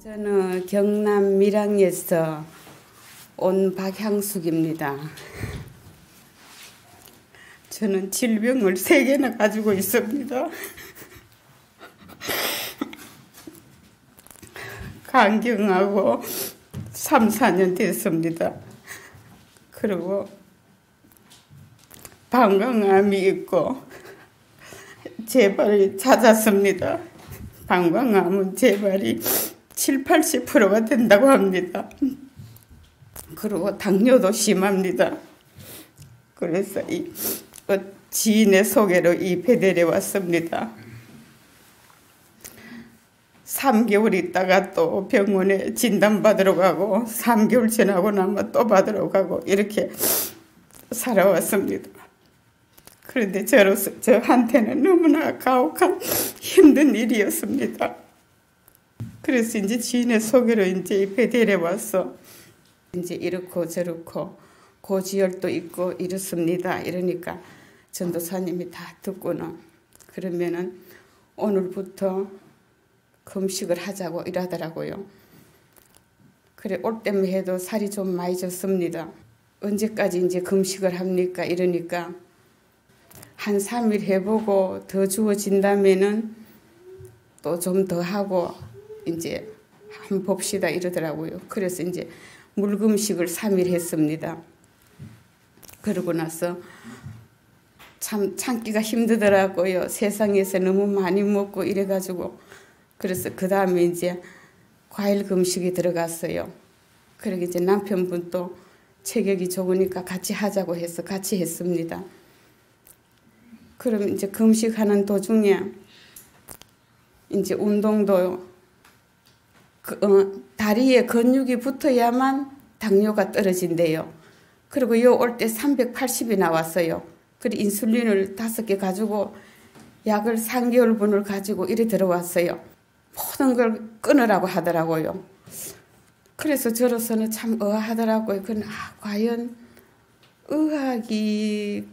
저는 경남 밀양에서 온 박향숙입니다. 저는 질병을 3개나 가지고 있습니다. 간경하고 3, 4년 됐습니다. 그리고 방광암이 있고 재발이 잦았습니다. 방광암은 재발이 7, 80%가 된다고 합니다. 그리고 당뇨도 심합니다. 그래서 지인의 소개로 이 배달에 왔습니다. 3개월 있다가 또 병원에 진단받으러 가고 3개월 지나고 나면 또 받으러 가고 이렇게 살아왔습니다. 그런데 저한테는 너무나 가혹한 힘든 일이었습니다. 그래서 이제 지인의 소개로 이제 이 배달에 와서 이제 이렇고 저렇고 고지혈도 있고 이렇습니다. 이러니까 전도사님이 다 듣고는 그러면은 오늘부터 금식을 하자고 이러더라고요. 그래 올 때만 해도 살이 좀 많이 쪘습니다. 언제까지 이제 금식을 합니까? 이러니까 한 3일 해보고 더 주어진다면은 또 좀 더 하고 이제 한번 봅시다 이러더라고요. 그래서 이제 물금식을 3일 했습니다. 그러고 나서 참 참기가 힘들더라고요. 세상에서 너무 많이 먹고 이래가지고. 그래서 그 다음에 이제 과일 금식이 들어갔어요. 그러고 이제 남편분도 체격이 좋으니까 같이 하자고 해서 같이 했습니다. 그럼 이제 금식하는 도중에 이제 운동도 다리에 근육이 붙어야만 당뇨가 떨어진대요. 그리고 요 올 때 380이 나왔어요. 그리고 인슐린을 5개 가지고 약을 3개월분을 가지고 이래 들어왔어요. 모든 걸 끊으라고 하더라고요. 그래서 저로서는 참 의아하더라고요. 과연 의학이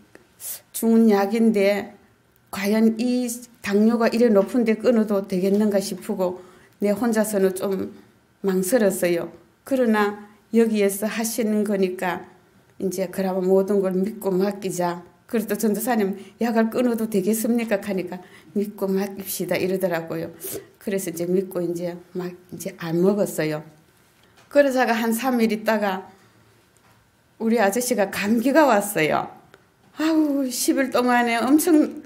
주는 약인데 과연 이 당뇨가 이래 높은데 끊어도 되겠는가 싶고 내 혼자서는 좀 망설였어요. 그러나 여기에서 하시는 거니까 이제 그러면 모든 걸 믿고 맡기자. 그래도 전도사님 약을 끊어도 되겠습니까? 하니까 믿고 맡깁시다 이러더라고요. 그래서 이제 믿고 이제 안 먹었어요. 그러다가 한 3일 있다가 우리 아저씨가 감기가 왔어요. 아우 10일 동안에 엄청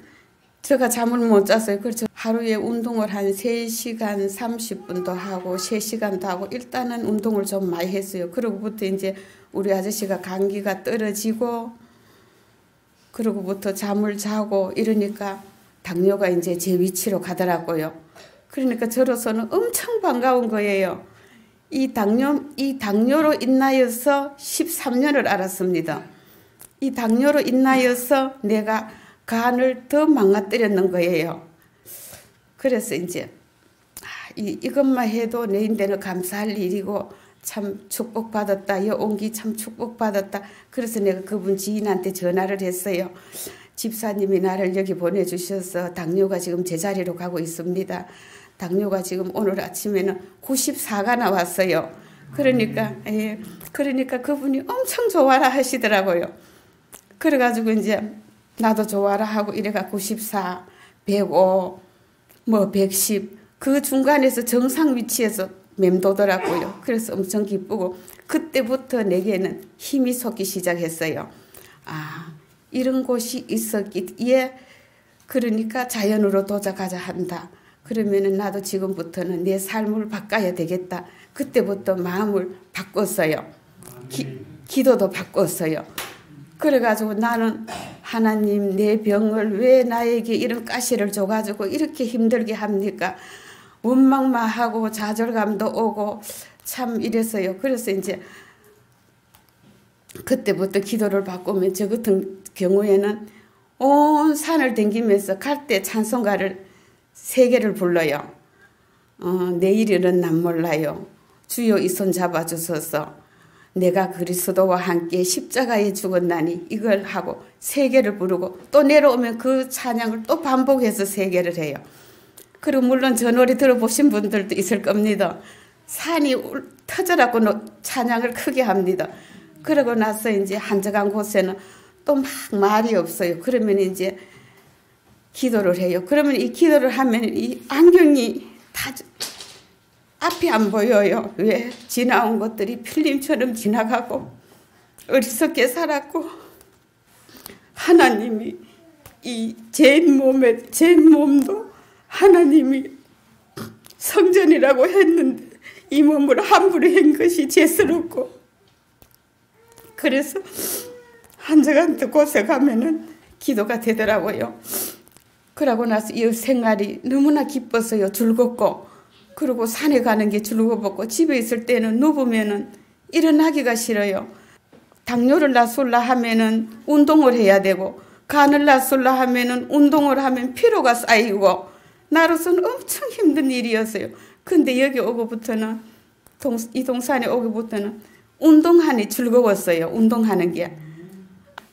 제가 잠을 못 잤어요. 그래서 하루에 운동을 한 3시간 30분도 하고 3시간도 하고 일단은 운동을 좀 많이 했어요. 그러고부터 이제 우리 아저씨가 감기가 떨어지고 그러고부터 잠을 자고 이러니까 당뇨가 이제 제 위치로 가더라고요. 그러니까 저로서는 엄청 반가운 거예요. 이 당뇨로 인하여서 13년을 알았습니다. 이 당뇨로 인하여서 내가 간을 더 망가뜨렸는 거예요. 그래서 이제 이것만 해도 내 인생은 감사할 일이고 참 축복받았다. 여온기 참 축복받았다. 그래서 내가 그분 지인한테 전화를 했어요. 집사님이 나를 여기 보내주셔서 당뇨가 지금 제자리로 가고 있습니다. 당뇨가 지금 오늘 아침에는 94가 나왔어요. 그러니까 그분이 엄청 좋아라 하시더라고요. 그래가지고 이제 나도 좋아라 하고 이래가 94, 105, 110 그 중간에서 정상 위치에서 맴도더라고요. 그래서 엄청 기쁘고 그때부터 내게는 힘이 솟기 시작했어요. 이런 곳이 있었기에 그러니까 자연으로 도착하자 한다. 그러면은 나도 지금부터는 내 삶을 바꿔야 되겠다. 그때부터 마음을 바꿨어요. 기도도 바꿨어요. 그래가지고 나는 하나님 내 병을 왜 나에게 이런 가시를 줘가지고 이렇게 힘들게 합니까? 원망만 하고 좌절감도 오고 참 이랬어요. 그래서 이제 그때부터 기도를 바꾸면 저 같은 경우에는 온 산을 댕기면서 갈 때 찬송가를 3개를 불러요. 내일은 난 몰라요. 주여 이 손 잡아주소서. 내가 그리스도와 함께 십자가에 죽었나니 이걸 하고 3개를 부르고 또 내려오면 그 찬양을 또 반복해서 3개를 해요. 그리고 물론 저 노래 들어보신 분들도 있을 겁니다. 산이 터져라고 찬양을 크게 합니다. 그러고 나서 이제 한적한 곳에는 또 막 말이 없어요. 그러면 이제 기도를 해요. 그러면 이 기도를 하면 이 안경이 다 앞이 안 보여요. 왜? 지나온 것들이 필름처럼 지나가고 어리석게 살았고 하나님이 이 제 몸도 하나님이 성전이라고 했는데 이 몸을 함부로 한 것이 죄스럽고 그래서 한적한 곳에 가면은 기도가 되더라고요. 그러고 나서 이 생활이 너무나 기뻤어요. 즐겁고 그리고 산에 가는 게 즐겁고 집에 있을 때는 누우면은 일어나기가 싫어요. 당뇨를 낮술라 하면은 운동을 해야 되고 간을 낮술라 하면은 운동을 하면 피로가 쌓이고 나로서는 엄청 힘든 일이었어요. 근데 여기 오고부터는 이 동산에 오고부터는 운동하니 즐거웠어요. 운동하는 게.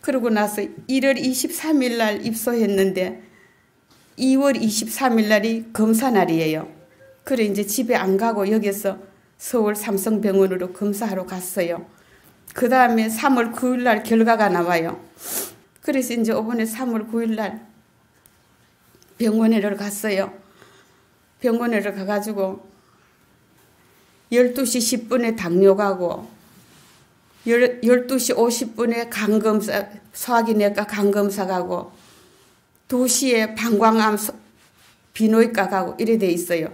그러고 나서 1월 23일 날 입소했는데 2월 23일 날이 검사 날이에요. 그래 이제 집에 안 가고 여기서 서울 삼성병원으로 검사하러 갔어요. 그 다음에 3월 9일 날 결과가 나와요. 그래서 이제 이번에 3월 9일 날 병원에를 갔어요. 병원에를 가가지고 12시 10분에 당뇨 가고 12시 50분에 간검사, 소화기내과 간검사 가고 2시에 방광암 비뇨기과 가고 이래 돼 있어요.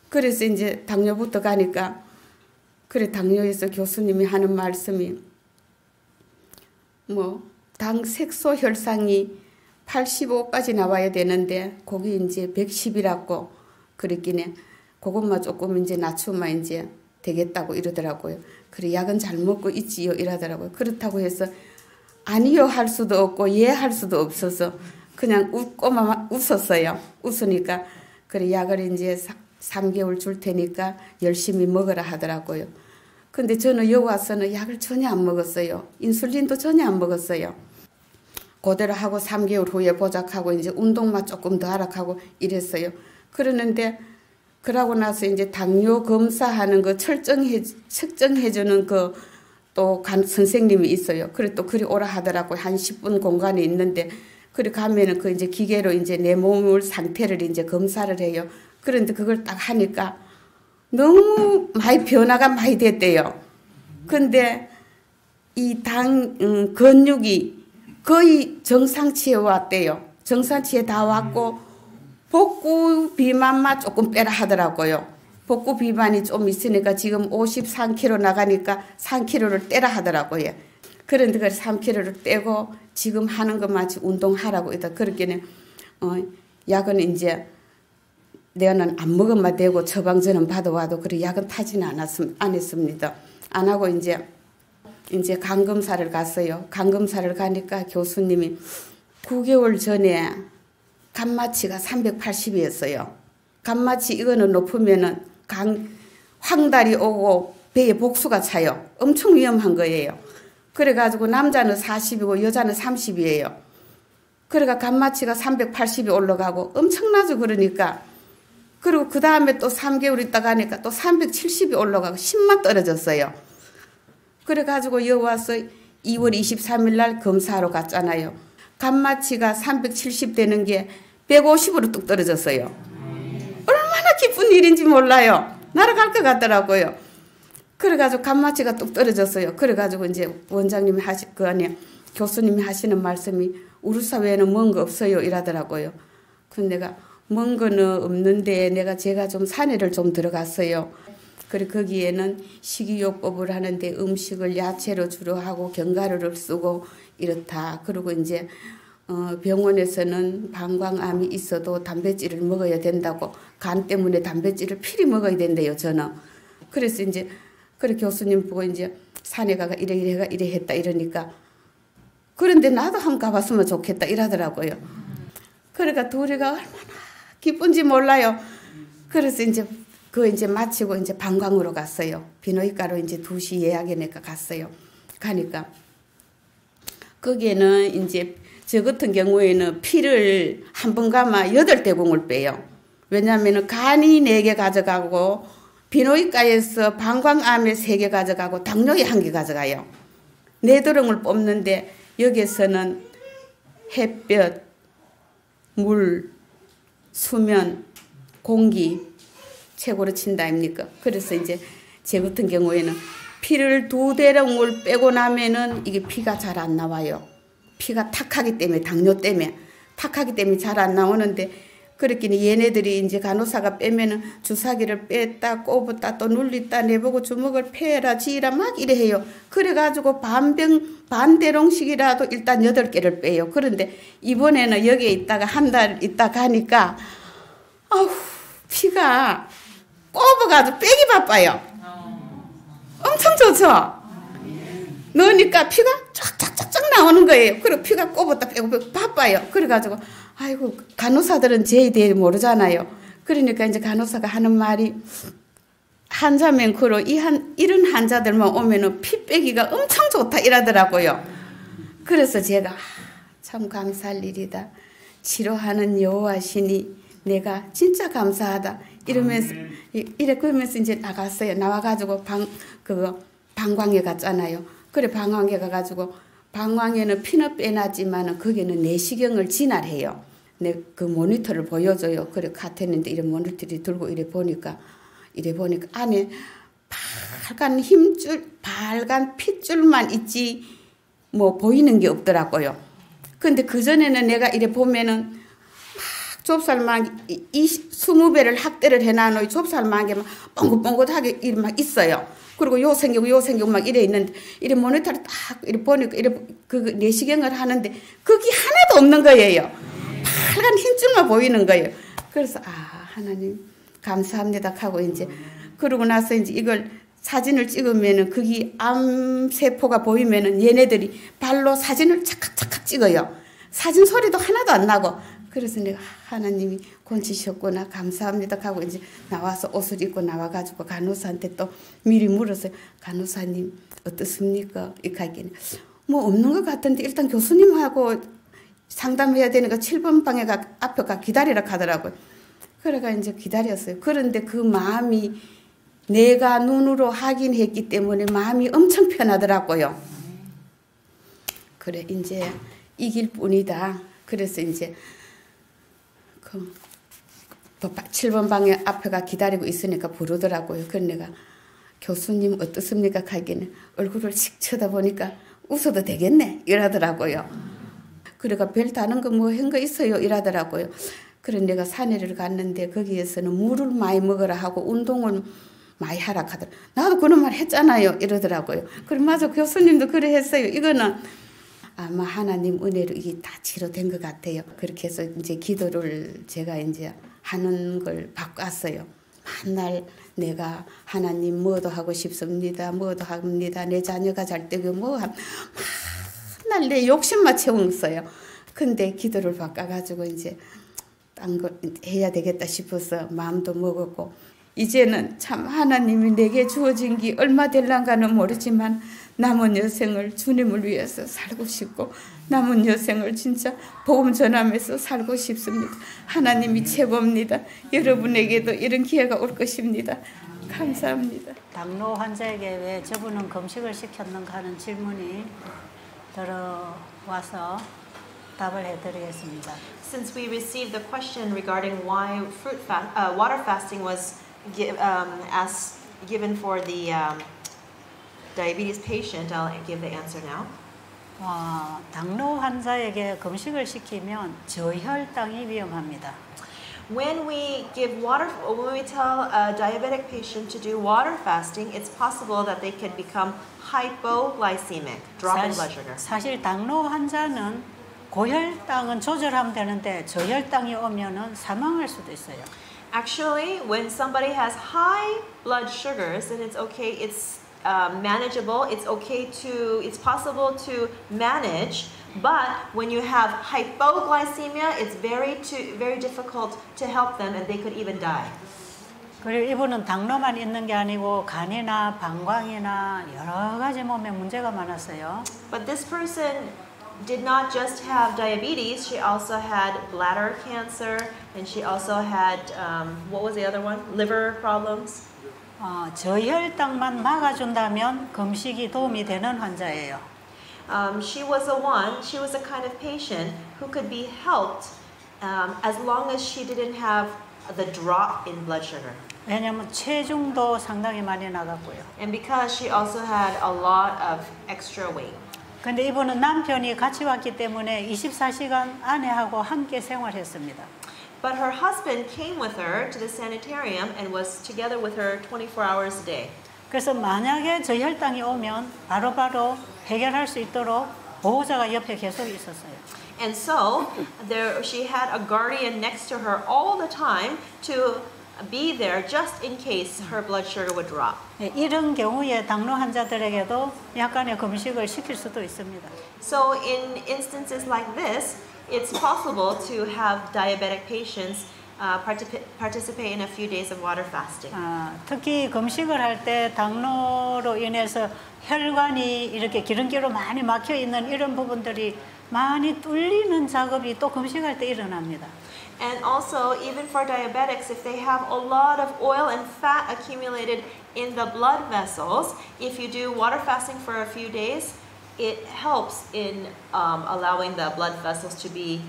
그래서 이제 당뇨부터 가니까 그래 당뇨에서 교수님이 하는 말씀이 당 색소 혈상이 85까지 나와야 되는데 거기 이제 110이라고 그랬기에 그것만 조금 이제 낮추면 이제 되겠다고 이러더라고요. 그래 약은 잘 먹고 있지요 이러더라고요. 그렇다고 해서 아니요 할 수도 없고 예 할 수도 없어서 그냥 웃고만 웃었어요. 웃으니까 그래 약을 이제 3개월 줄 테니까 열심히 먹으라 하더라고요. 근데 저는 여기 와서는 약을 전혀 안 먹었어요. 인슐린도 전혀 안 먹었어요. 그대로 하고 3개월 후에 보작하고 이제 운동만 조금 더 하락하고 이랬어요. 그러는데 그러고 나서 이제 당뇨 검사하는 거 측정해주는 그 또 선생님이 있어요. 그래 또 그리 오라 하더라고요. 한 10분 공간에 있는데 그래 가면은 그 이제 기계로 이제 내 몸을 상태를 이제 검사를 해요. 그런데 그걸 딱 하니까 너무 많이 변화가 많이 됐대요. 근데 이 근육이 거의 정상치에 왔대요. 정상치에 다 왔고 복부 비만만 조금 빼라 하더라고요. 복부 비만이 좀 있으니까 지금 53kg 나가니까 3kg를 떼라 하더라고요. 그런데 그 3kg를 떼고 지금 하는 것 마치 운동하라고 이다. 그렇게는 약은 이제 내가는 안 먹으면 되고 처방전은 받아와도 그래 약은 타지는 안 했습니다. 안 하고 이제 간 검사를 갔어요. 간 검사를 가니까 교수님이 9개월 전에 간마치가 380이었어요. 간마치 이거는 높으면은 황달이 오고 배에 복수가 차요. 엄청 위험한 거예요. 그래가지고 남자는 40이고 여자는 30이에요. 그래가 간마치가 380이 올라가고 엄청나죠. 그러니까 그리고 그 다음에 또 3개월 있다가 하니까 또 370이 올라가고 10만 떨어졌어요. 그래가지고 여기 와서 2월 23일 날 검사하러 갔잖아요. 간마치가 370 되는 게 150으로 뚝 떨어졌어요. 얼마나 기쁜 일인지 몰라요. 날아갈 것 같더라고요. 그래가지고 간마치가 뚝 떨어졌어요. 그래가지고 이제 원장님이 교수님이 하시는 말씀이 우리 사회에는 뭔 거 없어요 이러더라고요. 근데 내가 먼 거는 없는데 제가 좀 산에를 좀 들어갔어요. 그래 거기에는 식이요법을 하는데 음식을 야채로 주로 하고 견과류를 쓰고 이렇다. 그리고 이제 병원에서는 방광암이 있어도 단백질을 먹어야 된다고 간 때문에 단백질을 필히 먹어야 된대요 저는. 그래서 이제 그래 교수님 보고 이제 산에 가가 이래 했다 이러니까 그런데 나도 한번 가봤으면 좋겠다 이러더라고요. 그러니까 둘이가 얼마나 기쁜지 몰라요. 그래서 이제 이제 마치고 이제 방광으로 갔어요. 비뇨기과로 이제 2시 예약이니까 갔어요. 가니까 거기에는 이제 저 같은 경우에는 피를 한 번 가면 8대공을 빼요. 왜냐하면 간이 4개 가져가고 비뇨기과에서 방광암에 3개 가져가고 당뇨에 1개 가져가요. 뇌도령을 뽑는데 여기서는 햇볕, 물, 수면, 공기 최고로 친다 아닙니까? 그래서 이제 제 같은 경우에는 피를 2대령을 빼고 나면은 이게 피가 잘 안 나와요. 피가 탁하기 때문에, 당뇨 때문에 탁하기 때문에 잘 안 나오는데, 그렇긴 얘네들이 이제 간호사가 빼면은 주사기를 뺐다 꼽았다 또 눌렸다 내보고 주먹을 패라 지라 막 이래 해요. 그래가지고 반대롱씩이라도 일단 8개를 빼요. 그런데 이번에는 여기에 있다가 한 달 있다 가니까 아우 피가 꼽아가지고 빼기 바빠요. 엄청 좋죠? 넣으니까 피가 쫙쫙쫙쫙 나오는 거예요. 그리고 피가 꼽았다 빼고 바빠요. 그래가지고 아이고 간호사들은 제에 대해 모르잖아요. 그러니까 이제 간호사가 하는 말이 환자면 그로 이런 환자들만 오면은 피 빼기가 엄청 좋다 이러더라고요. 그래서 제가 참 감사할 일이다. 치료하는 여호와시니 내가 진짜 감사하다. 이러면서 그러면서 이제 나갔어요. 나와가지고 방광에 갔잖아요. 그래 방광에 가가지고 방광에는 피는 빼놨지만은 거기는 내시경을 진할해요. 그 모니터를 보여줘요. 그래 카테는데 이런 모니터를 들고 이래 보니까 안에 빨간 힘줄, 빨간 핏줄만 있지 뭐 보이는 게 없더라고요. 근데 그 전에는 내가 이래 보면은 막 좁쌀만 20배를 확대를 해놔놓은 좁쌀만하게 막 뻥긋뻥긋하게 이래 막 있어요. 그리고 요 생기고 막 이래 있는데 이래 모니터를 딱 이래 보니까 이래 그 내시경을 하는데 그게 하나도 없는 거예요. 빨간 흰줄만 보이는 거예요. 그래서 하나님 감사합니다 하고 이제 그러고 나서 이제 이걸 사진을 찍으면은 그게 암세포가 보이면은 얘네들이 발로 사진을 착각착각 찍어요. 사진 소리도 하나도 안 나고. 그래서 내가 하나님이 건지셨구나 감사합니다 하고 이제 나와서 옷을 입고 나와가지고 간호사한테 또 미리 물었어요. 간호사님 어떻습니까? 이렇게 하기는 뭐 없는 것 같은데 일단 교수님하고 상담해야 되니까 7번 방에 앞에 기다리라 하더라고요. 그래가 이제 기다렸어요. 그런데 그 마음이 내가 눈으로 확인했기 때문에 마음이 엄청 편하더라고요. 그래 이제 이길 뿐이다. 그래서 이제 7번 방에 앞에가 기다리고 있으니까 부르더라고요. 그래서 내가 교수님 어떻습니까? 하기는 얼굴을 씩 쳐다보니까 웃어도 되겠네 이러더라고요. 그러니까 별 다른 거 뭐 한 거 있어요 이러더라고요. 그래서 내가 산에를 갔는데 거기에서는 물을 많이 먹으라 하고 운동을 많이 하라 하더라. 나도 그런 말 했잖아요 이러더라고요. 그래 맞아 교수님도 그래 했어요. 이거는 아마 하나님 은혜로 이게 다 치료된 것 같아요. 그렇게 해서 이제 기도를 제가 이제 하는 걸 바꿨어요. 맨날 내가 하나님 뭐도 하고 싶습니다. 뭐도 합니다. 내 자녀가 잘 되고 맨날 내 욕심만 채웠어요. 근데 기도를 바꿔가지고 이제 딴 거 해야 되겠다 싶어서 마음도 먹었고 이제는 참 하나님이 내게 주어진 게 얼마 될란가는 모르지만 남은 여생을 주님을 위해서 살고 싶고 남은 여생을 진짜 복음 전하면서 살고 싶습니다. 하나님이 최고입니다. 여러분에게도 이런 기회가 올 것입니다. 감사합니다. 당뇨 환자에게 왜 저분은 금식을 시켰는가 하는 질문이 들어와서 답을 해드리겠습니다. Since we received the question regarding why water fasting was given for the diabetes patient, I'll give the answer now. 당뇨 환자에게 금식을 시키면 저혈당이 위험합니다. When we tell a diabetic patient to do water fasting, it's possible that they can become hypoglycemic, drop in blood sugar. 사실 당뇨 환자는 고혈당은 조절하면 되는데 저혈당이 오면은 사망할 수도 있어요. Actually, when somebody has high blood sugars, then it's okay. It's manageable. It's possible to manage. But when you have hypoglycemia, it's very difficult to help them, and they could even die. 그리고 이분은 당뇨만 있는 게 아니고 간이나 방광이나 여러 가지 몸에 문제가 많았어요. But this person did not just have diabetes, she also had bladder cancer, and she also had, what was the other one? Liver problems. 저혈당만 막아준다면 금식이 도움이 되는 환자예요. She was a kind of patient who could be helped as long as she didn't have the drop in blood sugar. 왜냐하면 체중도 상당히 많이 나갔고요. And because she also had a lot of extra weight. 근데 이분은 남편이 같이 왔기 때문에 24시간 아내하고 함께 생활했습니다. But her husband came with her to the sanitarium and was together with her 24 hours a day. 그래서 만약에 저혈당이 오면 바로바로 해결할 수 있도록 보호자가 옆에 계속 있었어요. And so she had a guardian next to her all the time to be there just in case her blood sugar would drop. 이런 경우에 당뇨 환자들에게도 약간의 금식을 시킬 수도 있습니다. So in instances like this, it's possible to have diabetic patients participate in a few days of water fasting. 특히 금식을 할 때 당뇨로 인해서 혈관이 이렇게 기름기로 많이 막혀 있는 이런 부분들이 많이 뚫리는 작업이 또 금식할 때 일어납니다. And also, even for diabetics, if they have a lot of oil and fat accumulated in the blood vessels, if you do water fasting for a few days, it helps in allowing the blood vessels to be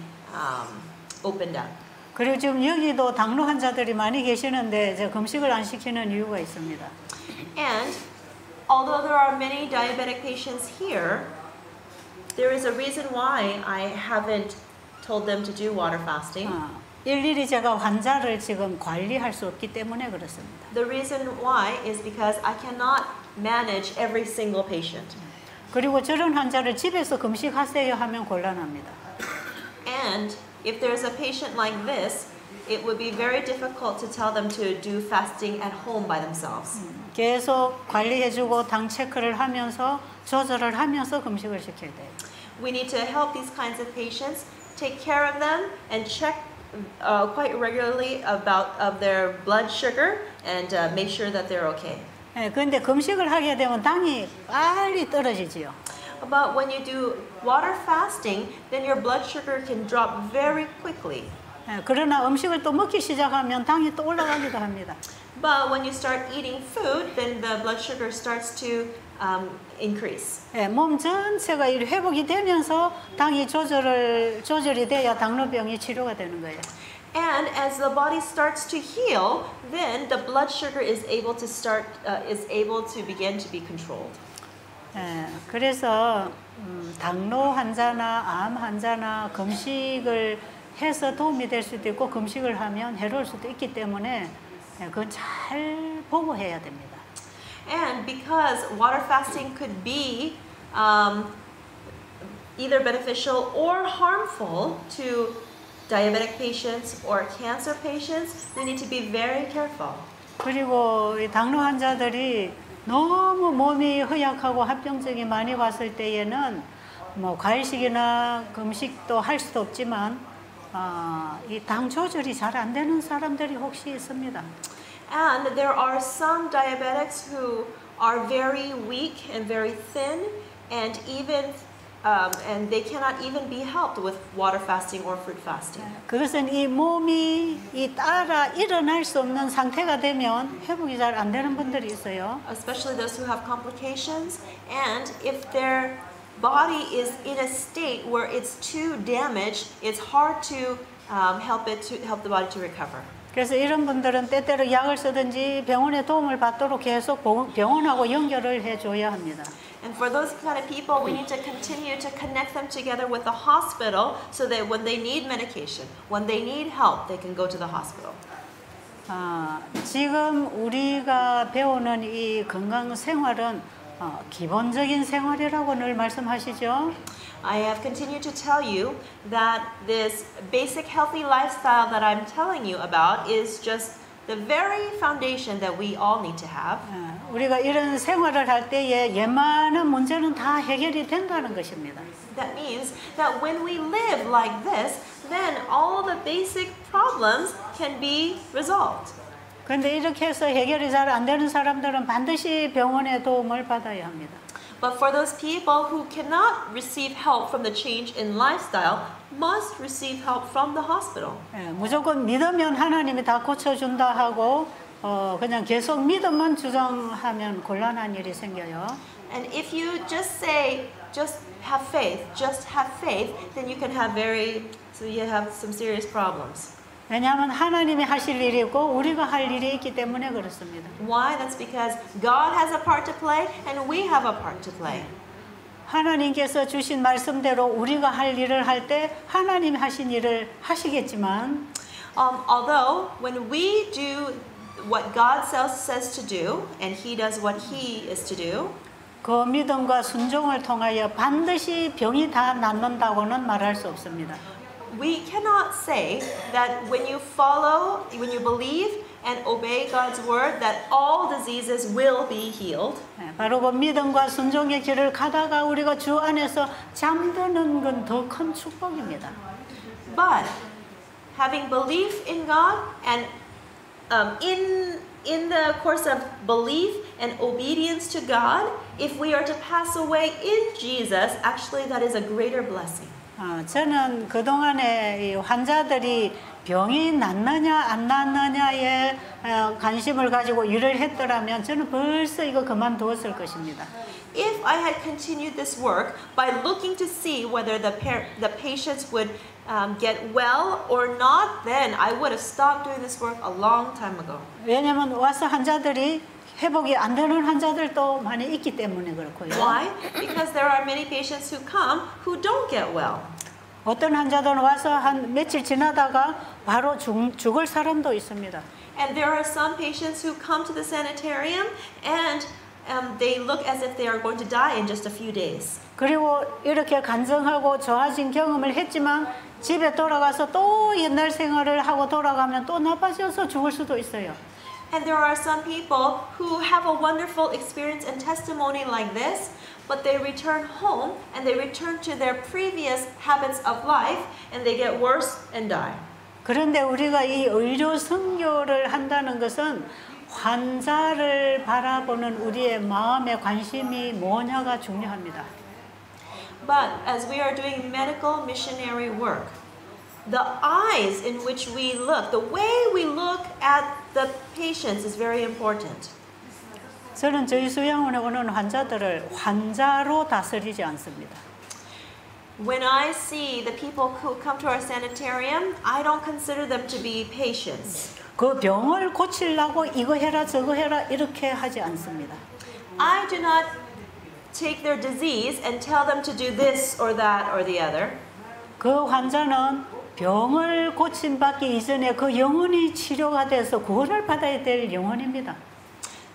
opened up. 그리고 지금 여기도 당뇨 환자들이 많이 계시는데 이제 금식을 안 시키는 이유가 있습니다. And although there are many diabetic patients here, there is a reason why I haven't told them to do water fasting. 일일이 제가 환자를 지금 관리할 수 없기 때문에 그렇습니다. The reason why is because I cannot manage every single patient. 그리고 저런 환자를 집에서 금식하세요 하면 곤란합니다. And if there's a patient like this, it would be very difficult to tell them to do fasting at home by themselves. 계속 관리해주고 당 체크를 하면서 조절을 하면서 금식을 시켜야 돼요. We need to help these kinds of patients, take care of them, and check quite regularly of their blood sugar and make sure that they're okay. 그런데 금식을 하게 되면 당이 빨리 떨어지지요. But when you do water fasting, then your blood sugar can drop very quickly. 그러나 음식을 또 먹기 시작하면 당이 또 올라가기도 합니다. But when you start eating food, then the blood sugar starts to increase. 몸 전체가 회복이 되면서 당이 조절이 돼야 당뇨병이 치료가 되는 거예요. And as the body starts to heal, then the blood sugar is able to begin to be controlled. 그래서 당뇨 환자나 암 환자나 금식을 해서 도움이 될 수도 있고 금식을 하면 해로울 수도 있기 때문에 그건 잘 보고 해야 됩니다. And because water fasting could be either beneficial or harmful to diabetic patients or cancer patients, we need to be very careful. 그리고 이 당뇨 환자들이 너무 몸이 허약하고 합병증이 많이 왔을 때에는 뭐 과일식이나 금식도 할 수도 없지만 이 당 조절이 잘 안 되는 사람들이 혹시 있습니다. And there are some diabetics who are very weak and very thin, and they cannot even be helped with water fasting or fruit fasting. 그것은 이 몸이 따라 일어날 수 없는 상태가 되면 회복이 잘 안 되는 분들이 있어요. Especially those who have complications, and if their body is in a state where it's too damaged, it's hard to help the body to recover. 그래서 이런 분들은 때때로 약을 쓰든지 병원의 도움을 받도록 계속 병원하고 연결을 해줘야 합니다. And for those kind of people, we need to continue to connect them together with the hospital so that when they need medication, when they need help, they can go to the hospital. 지금 우리가 배우는 이 건강 생활은 기본적인 생활이라고 늘 말씀하시죠. I have continued to tell you that this basic healthy lifestyle that I'm telling you about is just the very foundation that we all need to have. 우리가 이런 생활을 할 때에 웬만한 문제는 다 해결이 된다는 것입니다. That means that when we live like this, then all the basic problems can be resolved. 그런데 이렇게 해서 해결이 잘 안 되는 사람들은 반드시 병원의 도움을 받아야 합니다. But for those people who cannot receive help from the change in lifestyle, must receive help from the hospital. 무조건 믿으면 하나님이 다 고쳐준다 하고 그냥 계속 믿음만 주장하면 곤란한 일이 생겨요. And if you just say, just have faith, then you can have so you have some serious problems. 왜냐하면 하나님이 하실 일이 있고 우리가 할 일이 있기 때문에 그렇습니다. Why? That's because God has a part to play and we have a part to play. 하나님께서 주신 말씀대로 우리가 할 일을 할 때 하나님이 하신 일을 하시겠지만 Although when we do what God says to do and He does what He is to do, 그 믿음과 순종을 통하여 반드시 병이 다 낫는다고는 말할 수 없습니다. we cannot say that when you believe and obey God's word, that all diseases will be healed. 바로 그 믿음과 순종의 길을 가다가 우리가 주 안에서 잠드는 건 더 큰 축복입니다. But having belief in God and in the course of belief and obedience to God, if we are to pass away in Jesus, actually that is a greater blessing. 저는 그동안에 이 환자들이 병이 낫느냐 안 낫느냐에 관심을 가지고 일을 했더라면 저는 벌써 이거 그만두었을 것입니다. If I had continued this work by looking to see whether the patients would get well or not, then I would have stopped doing this work a long time ago. 왜냐하면 와서 환자들이 회복이 안 되는 환자들도 많이 있기 때문에 그렇고요. Why? Because there are many patients who come who don't get well. 어떤 환자들은 와서 한 며칠 지나다가 바로 죽을 사람도 있습니다. And there are some patients who come to the sanitarium and they look as if they are going to die in just a few days. 그리고 이렇게 간증하고 좋아진 경험을 했지만 집에 돌아가서 또 옛날 생활을 하고 돌아가면 또 나빠져서 죽을 수도 있어요. And there are some people who have a wonderful experience and testimony like this, but they return home and they return to their previous habits of life and they get worse and die. 그런데 우리가 이 의료 선교를 한다는 것은 환자를 바라보는 우리의 마음의 관심이 뭐냐가 중요합니다. But as we are doing medical missionary work, the eyes in which we look, the way we look at the patients is very important. 저는 저희 수양원에 오는 환자들을 환자로 다스리지 않습니다. When I see the people who come to our sanitarium, I don't consider them to be patients. 그 병을 고치려고 이거 해라 저거 해라 이렇게 하지 않습니다. I do not take their disease and tell them to do this or that or the other. 그 환자는 병을 고침받기 이전에 그 영혼이 치료가 돼서 구원을 받아야 될 영혼입니다.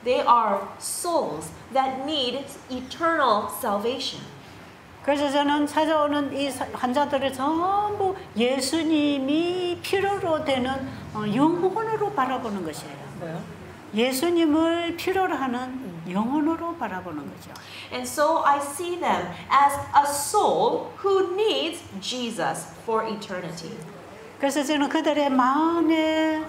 They are souls that need eternal salvation. 그래서 저는 찾아오는 이 환자들을 전부 예수님이 필요로 되는 영혼으로 바라보는 것이에요. 뭐요? 예수님을 필요로 하는 영혼으로 바라보는 거죠. And so I see them as a soul who needs Jesus for eternity. 그래서 저는 그들의 마음에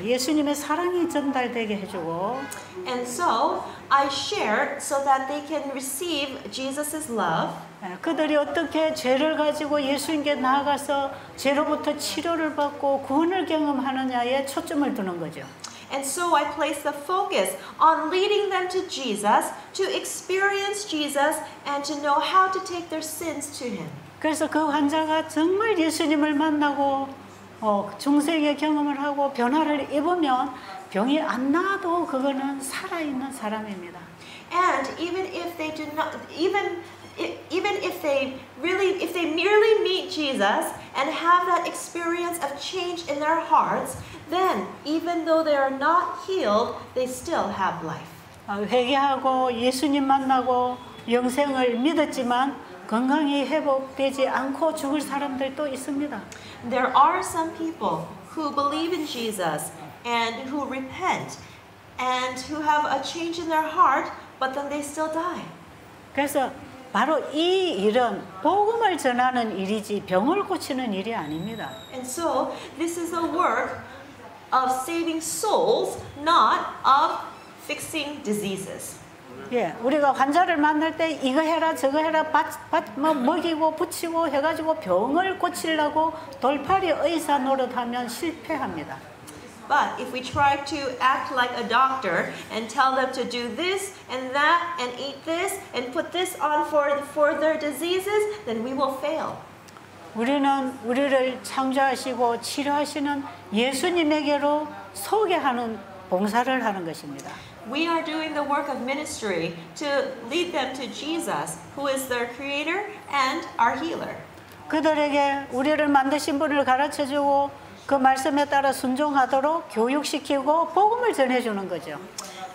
예수님의 사랑이 전달되게 해주고 And so I share so that they can receive Jesus' love. 그들이 어떻게 죄를 가지고 예수님께 나아가서 죄로부터 치료를 받고 구원을 경험하느냐에 초점을 두는 거죠. And so I place the focus on leading them to Jesus, to experience Jesus, and to know how to take their sins to Him. 그래서 그 환자가 정말 예수님을 만나고 중생의 경험을 하고 변화를 입으면 병이 안 나도 그거는 살아있는 사람입니다. And even if they do not, even if they merely meet Jesus and have that experience of change in their hearts, then even though they are not healed, they still have life. 회개하고 예수님 만나고 영생을 믿었지만 건강이 회복되지 않고 죽을 사람들도 있습니다. There are some people who believe in Jesus and who repent and who have a change in their heart, but then they still die. 그래서 바로 이 일은 복음을 전하는 일이지 병을 고치는 일이 아닙니다. And so this is a work of saving souls, not of fixing diseases. 예, 우리가 환자를 만날 때 이거 해라 저거 해라 먹이고 붙이고 해가지고 병을 고치려고 돌팔이 의사 노릇하면 실패합니다. But if we try to act like a doctor and tell them to do this and that and eat this and put this on for their diseases, then we will fail. 우리는 우리를 창조하시고 치료하시는 예수님에게로 소개하는 봉사를 하는 것입니다. We are doing the work of ministry to lead them to Jesus, who is their creator and our healer. 그들에게 우리를 만드신 분을 가르쳐주고 그 말씀에 따라 순종하도록 교육시키고 복음을 전해주는 거죠.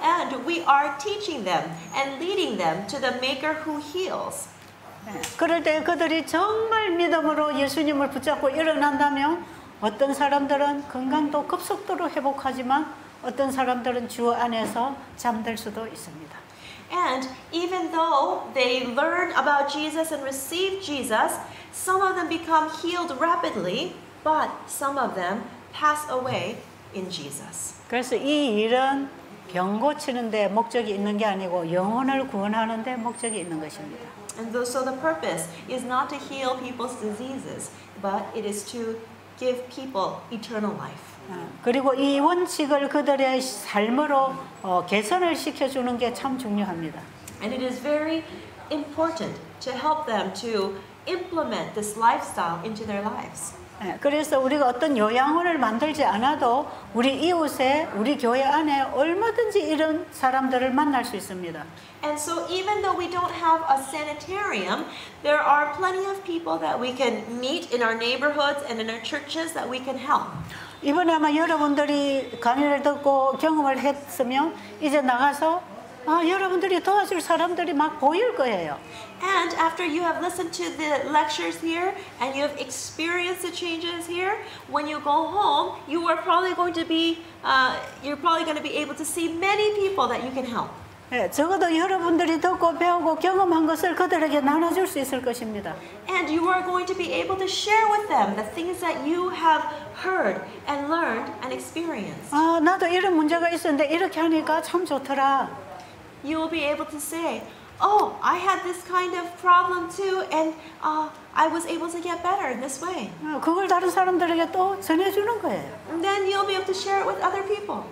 And we are teaching them and leading them to the maker who heals. 그럴 때 그들이 정말 믿음으로 예수님을 붙잡고 일어난다면 어떤 사람들은 건강도 급속도로 회복하지만 어떤 사람들은 주 안에서 잠들 수도 있습니다. And even though they learn about Jesus and receive Jesus, some of them become healed rapidly, but some of them pass away in Jesus. 그래서 이 일은 병 고치는 데 목적이 있는 게 아니고 영혼을 구원하는 데 목적이 있는 것입니다. And so the purpose is not to heal people's diseases, but it is to give people eternal life. 그리고 이 원칙을 그들의 삶으로 개선을 시켜주는 게 참 중요합니다. And it is very important to help them to implement this lifestyle into their lives. 그래서 우리가 어떤 요양원을 만들지 않아도 우리 이웃에 우리 교회 안에 얼마든지 이런 사람들을 만날 수 있습니다. And so even though we don't have a sanitarium, there are plenty of people that we can meet in our neighborhoods and in our churches that we can help. 이번에 아마 여러분들이 강의를 듣고 경험을 했으면 이제 나가서 여러분들이 도와줄 사람들이 막 보일 거예요. And after you have listened to the lectures here and you have experienced the changes here, when you go home, you are probably going to be able to see many people that you can help. 적어도 여러분들이 듣고 배우고 경험한 것을 그들에게 나눠줄 수 있을 것입니다. And you are going to be able to share with them the things that you have heard and learned and experienced. 나도 이런 문제가 있었는데 이렇게 하니까 참 좋더라. You will be able to say, oh, I had this kind of problem too, and I was able to get better in this way. 그걸 다른 사람들에게 또 전해주는 거예요. And then you'll be able to share it with other people.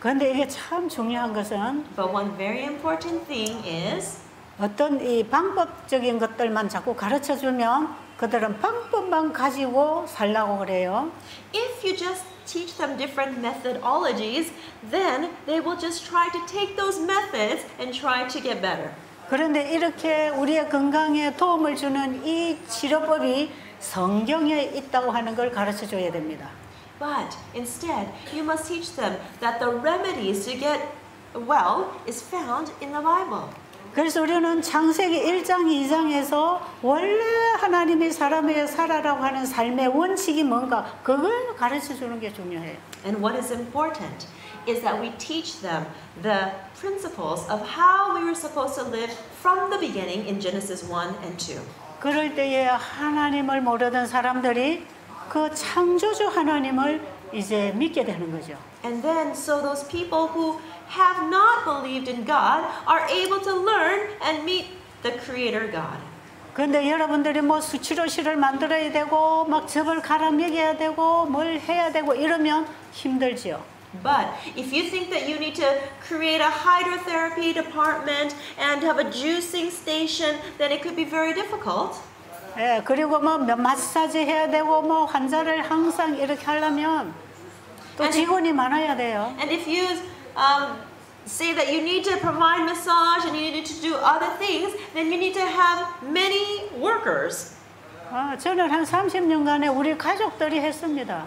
그런데 이게 참 중요한 것은 But one very important thing is 어떤 이 방법적인 것들만 자꾸 가르쳐주면 그들은 방법만 가지고 살라고 그래요. if you just teach them different methodologies, then they will just try to take those methods and try to get better. 그런데 이렇게 우리의 건강에 도움을 주는 이 치료법이 성경에 있다고 하는 걸 가르쳐 줘야 됩니다. But instead, you must teach them that the remedies to get well is found in the Bible. 그래서 우리는 창세기 1장, 2장에서 원래 하나님이 사람에게 살아라고 하는 삶의 원칙이 뭔가 그걸 가르쳐 주는 게 중요해요. And what is important is that we teach them the principles of how we were supposed to live from the beginning in Genesis 1 and 2. 그럴 때에 하나님을 모르던 사람들이 그 창조주 하나님을 이제 믿게 되는 거죠. And then so those people who have not believed in God are able to learn and meet the creator God. 그런데 여러분들이 뭐 수치료실을 만들어야 되고 막 접을 갈아 먹여야 되고 뭘 해야 되고 이러면 힘들지요. But if you think that you need to create a hydrotherapy department and have a juicing station, then it could be very difficult. 그리고 뭐 마사지 해야 되고 뭐 환자를 항상 이렇게 하려면 또 직원이 많아야 돼요. And if you say that you need to provide massage and you need to do other things, then you need to have many workers. 저는 한 30년간에 우리 가족들이 했습니다.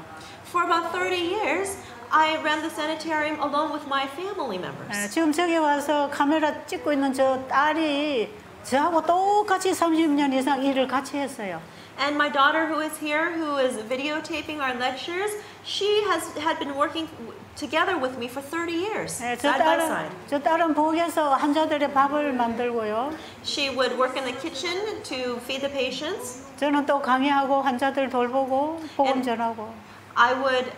For about 30 years, I ran the sanitarium alone with my family members. 지금 저기 와서 카메라 찍고 있는 저 딸이 저하고 똑같이 30년 이상 일을 같이 했어요. And my daughter who is here, who is videotaping our lectures, she had been working together with me for 30 years, side by side. 저 딸은 부엌에서 환자들의 밥을 만들고요. She would work in the kitchen to feed the patients. 저는 또 강의하고 환자들 돌보고 복음 전하고. I would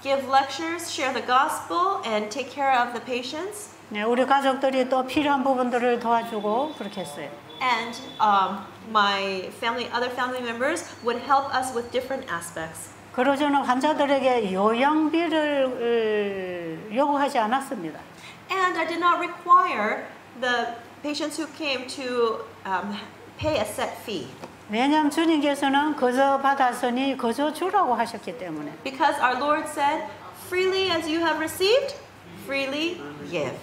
give lectures, share the gospel, and take care of the patients. 네, 우리 가족들이 또 필요한 부분들을 도와주고 그렇게 했어요. And my family, other family members would help us with different aspects. 그리고 저는 환자들에게 요양비를 요구하지 않았습니다. And I did not require the patients who came to pay a set fee. 왜냐하면 주님께서는 거저 받았으니 거저 주라고 하셨기 때문에. Because our Lord said, freely as you have received, freely give.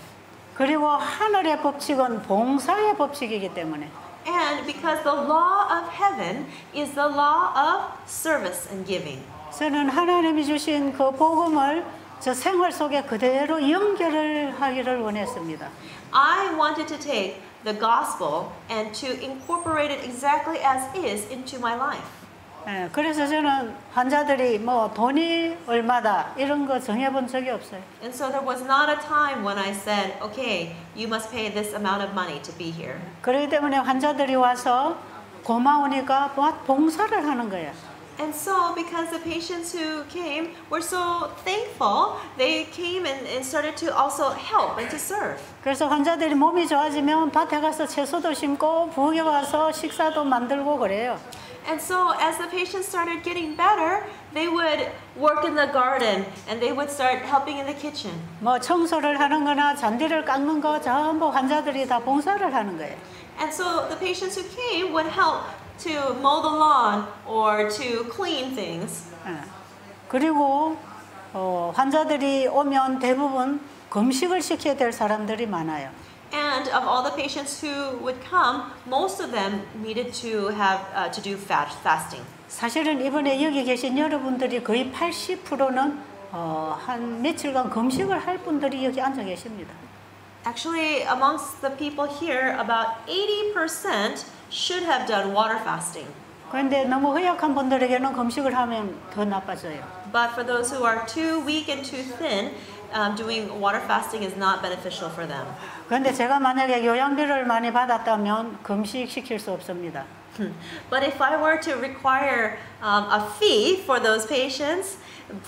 그리고 하늘의 법칙은 봉사의 법칙이기 때문에. And because the law of heaven is the law of service and giving. 저는 하나님이 주신 그 복음을 저 생활 속에 그대로 연결을 하기를 원했습니다. I wanted to take the gospel and to incorporate it exactly as is into my life. 예, 그래서 저는 환자들이 뭐 돈이 얼마다 이런 거 정해본 적이 없어요. And so there was not a time when I said, okay, you must pay this amount of money to be here. 그렇기 때문에 환자들이 와서 고마우니까 봉사를 하는 거예요. And so, because the patients who came were so thankful, they came and started to also help and to serve. 그래서 환자들이 몸이 좋아지면 밭에 가서 채소도 심고 부엌에 와서 식사도 만들고 그래요. And so, as the patients started getting better, they would work in the garden and they would start helping in the kitchen. 뭐 청소를 하는 거나 잔디를 깎는 거 전부 환자들이 다 봉사를 하는 거예요. And so, the patients who came would help to mow the lawn or to clean things. 그리고 환자들이 오면 대부분 금식을 시켜야 될 사람들이 많아요. And of all the patients who would come, most of them needed to have to do fasting. 사실은 이번에 여기 계신 여러분들이 거의 80%는 한 며칠간 금식을 할 분들이 여기 앉아 계십니다. Actually, amongst the people here, about 80% should have done water fasting. 그런데 너무 허약한 분들에게는 금식을 하면 더 나빠져요. But for those who are too weak and too thin, doing water fasting is not beneficial for them. 그런데 제가 만약에 요양비를 많이 받았다면 금식 시킬 수 없습니다. But if I were to require a fee for those patients,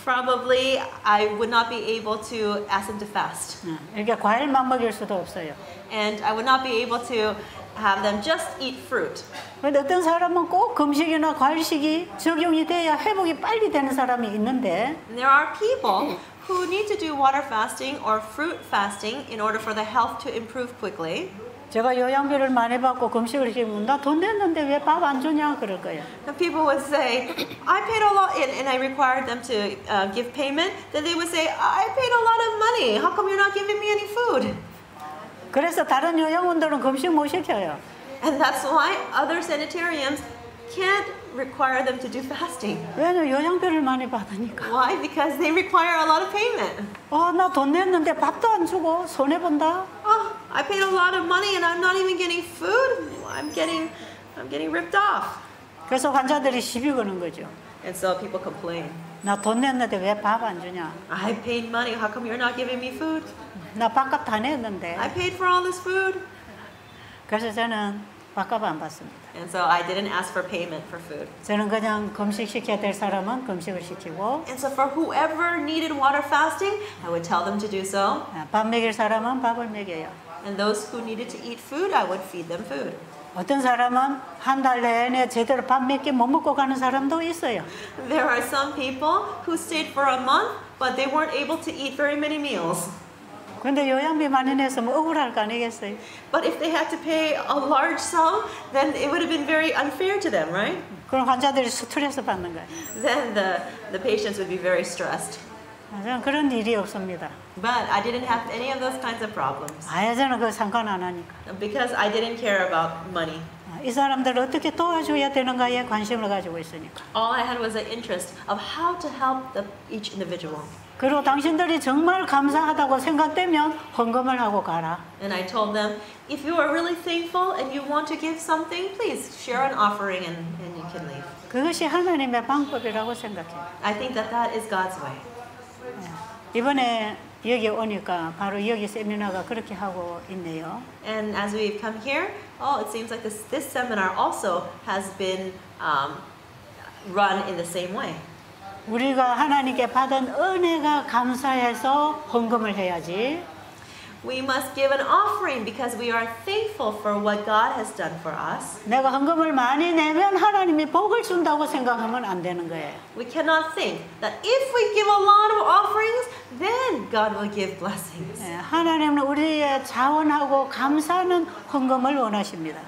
probably I would not be able to ask them to fast. 이렇게 과일만 먹일 수도 없어요. And I would not be able to have them just eat fruit. 그런데 어떤 사람은 꼭 금식이나 과일식이 적용이 돼야 회복이 빨리 되는 사람이 있는데 And there are people who need to do water fasting or fruit fasting in order for the health to improve quickly. 제가 요양비를 많이 받고 금식을 시키면 나 돈 냈는데 왜 밥 안 주냐 그럴 거예요. And people would say, I paid a lot, and I required them to give payment. Then they would say, I paid a lot of money. How come you're not giving me any food? 그래서 다른 요양원들은 금식 못 시켜요. And that's why other sanitariums can't require them to do fasting. 왜냐면 요양비를 많이 받으니까. Why? Because they require a lot of payment. 나 돈 냈는데 밥도 안 주고 손해 본다. Oh, I paid a lot of money and I'm not even getting food. I'm getting ripped off. 그래서 환자들이 시비 거는 거죠. And so people complain. 나 돈 냈는데 왜 밥 안 주냐? I paid money. How come you're not giving me food? 나 밥값 다 냈는데. I paid for all this food. 그래서 저는 밥값 안 받습니다. And so I didn't ask for payment for food. 저는 그냥 금식 시켜야 될 사람은 금식을 시키고 And so for whoever needed water fasting, I would tell them to do so. 밥 먹일 사람은 밥을 먹여요. And those who needed to eat food, I would feed them food. 어떤 사람은 한 달 내내 제대로 밥 몇 개 못 먹고 가는 사람도 있어요. There are some people who stayed for a month, but they weren't able to eat very many meals. 근데 요양비 많이 내서면 억울할 거 아니겠어요? But if they had to pay a large sum, then it would have been very unfair to them, right? 그럼 환자들이 스트레스 받는 거예요. Then the patients would be very stressed. 저는 그런 일이 없습니다. But I didn't have any of those kinds of problems 저는 그거 상관 안 하니까. because I didn't care about money. 이 사람들을 어떻게 도와줘야 되는가에 관심을 가지고 있으니까. All I had was an interest of how to help each individual. 그리고 당신들이 정말 감사하다고 생각되면 헌금을 하고 가라. And I told them, if you are really thankful and you want to give something, please share an offering and you can leave. 그것이 하나님의 방법이라고 생각해요. I think that is God's way. 이번에 여기 오니까 바로 여기 세미나가 그렇게 하고 있네요. And as we've come here, it seems like this seminar also has been run in the same way. 우리가 하나님께 받은 은혜가 감사해서 헌금을 해야지. We must give an offering because we are thankful for what God has done for us. 내가 헌금을 많이 내면 하나님이 복을 준다고 생각하면 안 되는 거예요. We cannot think that if we give a lot of offerings, then God will give blessings. 하나님은 우리의 자원하고 감사하는 헌금을 원하십니다.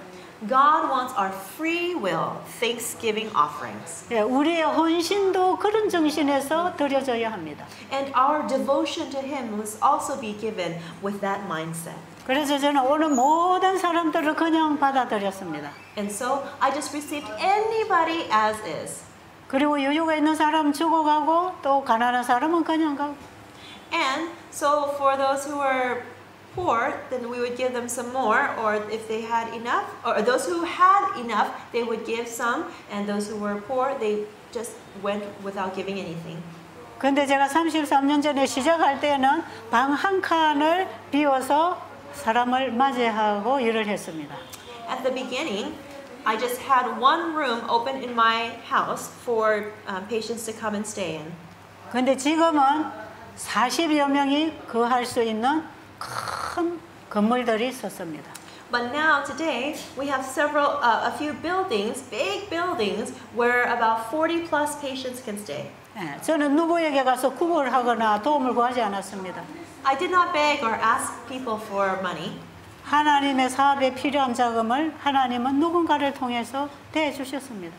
God wants our free will thanksgiving offerings. 우리의 헌신도 그런 정신에서 드려져야 합니다. And our devotion to Him must also be given with that mindset. 그래서 저는 오늘 모든 사람들을 그냥 받아들였습니다. And so I just received anybody as is. 그리고 여유가 있는 사람 주고 가고 또 가난한 사람은 그냥 가고. And so for those who were poor, then we would give them some more, or if they had enough, or those who had enough, they would give some, and those who were poor, they just went without giving anything. 근데 제가 33년 전에 시작할 때는 방 한 칸을 비워서 사람을 맞이하고 일을 했습니다. At the beginning, I just had one room open in my house for patients to come and stay in. 근데 지금은 40여 명이 거할 수 있는 큰 건물들이 있었습니다. But now today we have a few buildings, big buildings, where about 40 plus patients can stay. 저는 누구에게 가서 구걸을 하거나 도움을 구하지 않았습니다. I did not beg or ask people for money. 하나님의 사업에 필요한 자금을 하나님은 누군가를 통해서 대주셨습니다.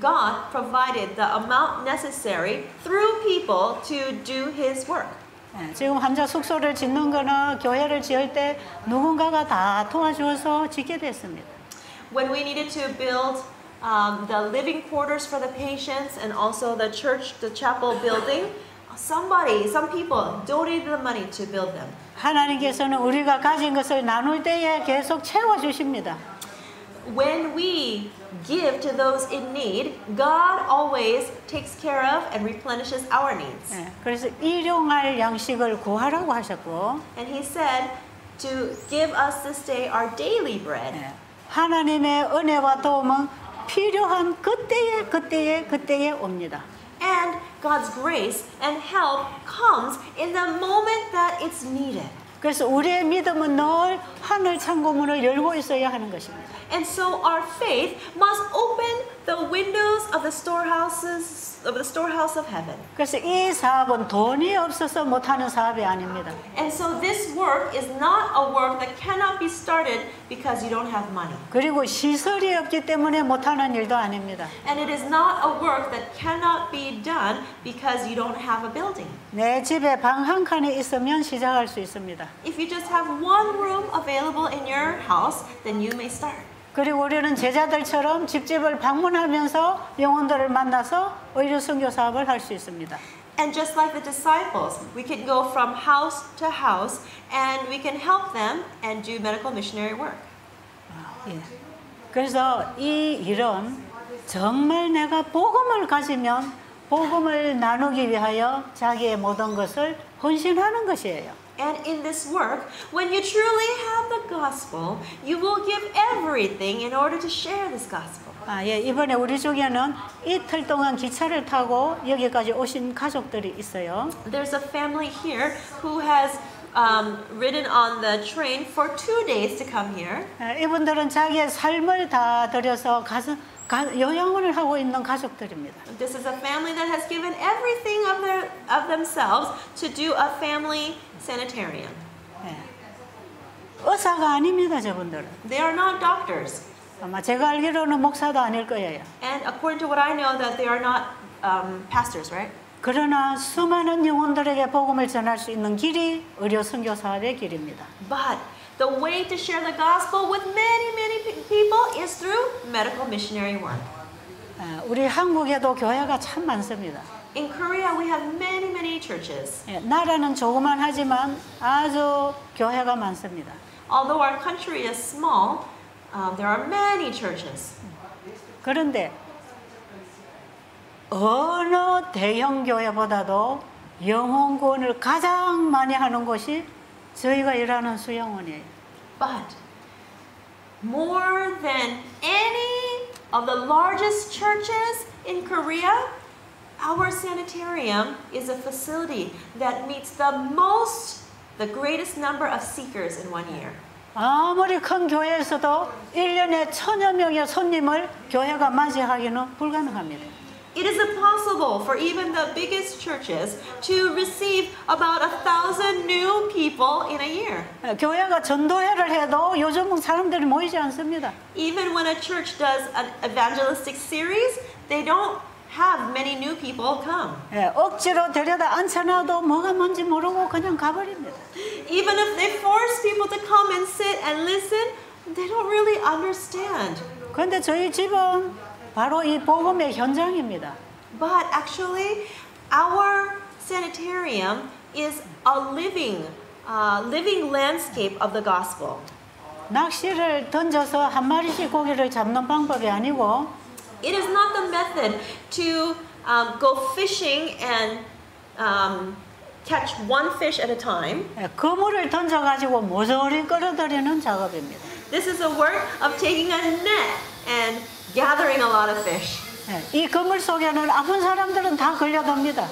God provided the amount necessary through people to do His work. 지금 환자 숙소를 짓는 거나 교회를 지을 때 누군가가 다 도와주어서 짓게 됐습니다. When we needed to build the living quarters for the patients and also the church, the chapel building, some people donated the money to build them. 하나님께서는 우리가 가진 것을 나눌 때에 계속 채워주십니다. When we give to those in need, God always takes care of and replenishes our needs. 그래서 일용할 양식을 구하라고 하셨고, And He said to give us this day our daily bread. 하나님의 은혜와 도움은 필요한 그때에 옵니다. And God's grace and help comes in the moment that it's needed. 그래서 우리의 믿음은 늘 하늘 창고문을 열고 있어야 하는 것입니다. And so our faith must open the windows of the storehouse of heaven. 그래서 이 사업은 돈이 없어서 못하는 사업이 아닙니다. And so this work is not a work that cannot be started because you don't have money. 그리고 시설이 없기 때문에 못하는 일도 아닙니다. And it is not a work that cannot be done because you don't have a building. 내 집에 방 한 칸이 있으면 시작할 수 있습니다. If you just have one room available in your house, then you may start. 그리고 우리는 제자들처럼 집집을 방문하면서 영혼들을 만나서 의료 선교 사업을 할 수 있습니다. And just like the disciples, we can go from house to house and we can help them and do medical missionary work. 그래서 이 일은 정말 내가 복음을 가지면 복음을 나누기 위하여 자기의 모든 것을 헌신하는 것이에요. And in this work, when you truly have the gospel, you will give everything in order to share this gospel. 이번에 우리 중에는 이틀 동안 기차를 타고 여기까지 오신 가족들이 있어요. There's a family here who has ridden on the train for 2 days to come here. 이분들은 자기의 삶을 다 들여서 요양원을 하고 있는 가족들입니다. This is a family that has given everything of themselves to do a family sanitarium. 의사가 아닙니다, 저분들은. They are not doctors. 아마 제가 알기로는 목사도 아닐 거예요. And according to what I know, that they are not pastors, right? 그러나 수많은 영혼들에게 복음을 전할 수 있는 길이 의료 선교 사업의 길입니다. But the way to share the gospel with many people is through medical missionary work. 우리 한국에도 교회가 참 많습니다. In Korea, we have many churches. 나라는 조그만하지만 아주 교회가 많습니다. Although our country is small, there are many churches. 그런데 어느 대형 교회보다도 영혼 구원을 가장 많이 하는 곳이 저희가 일하는 수양원이에요. But more than any of the largest churches in Korea, our sanitarium is a facility that meets the most the greatest number of seekers in one year. 아무리 큰 교회에서도 1년에 1000여 명의 손님을 교회가 맞이하기는 불가능합니다. It is impossible for even the biggest churches to receive about 1,000 new people in a year. 교회가 전도회를 해도 요즘은 사람들이 모이지 않습니다. Even when a church does an evangelistic series, they don't have many new people come. 억지로 데려다 앉혀놔도 뭐가 뭔지 모르고 그냥 가버립니다. Even if they force people to come and sit and listen, they don't really understand. 그런데 저희 집은 바로 이 복음의 현장입니다. But actually, our sanitarium is a living landscape of the gospel. 낚시를 던져서 한 마리씩 고기를 잡는 방법이 아니고 It is not the method to go fishing and catch one fish at a time. 그물을 던져가지고 모조리 끌어들이는 작업입니다. This is the work of taking a net and gathering a lot of fish. 이 그물 속에는 아픈 사람들은 다 걸려듭니다.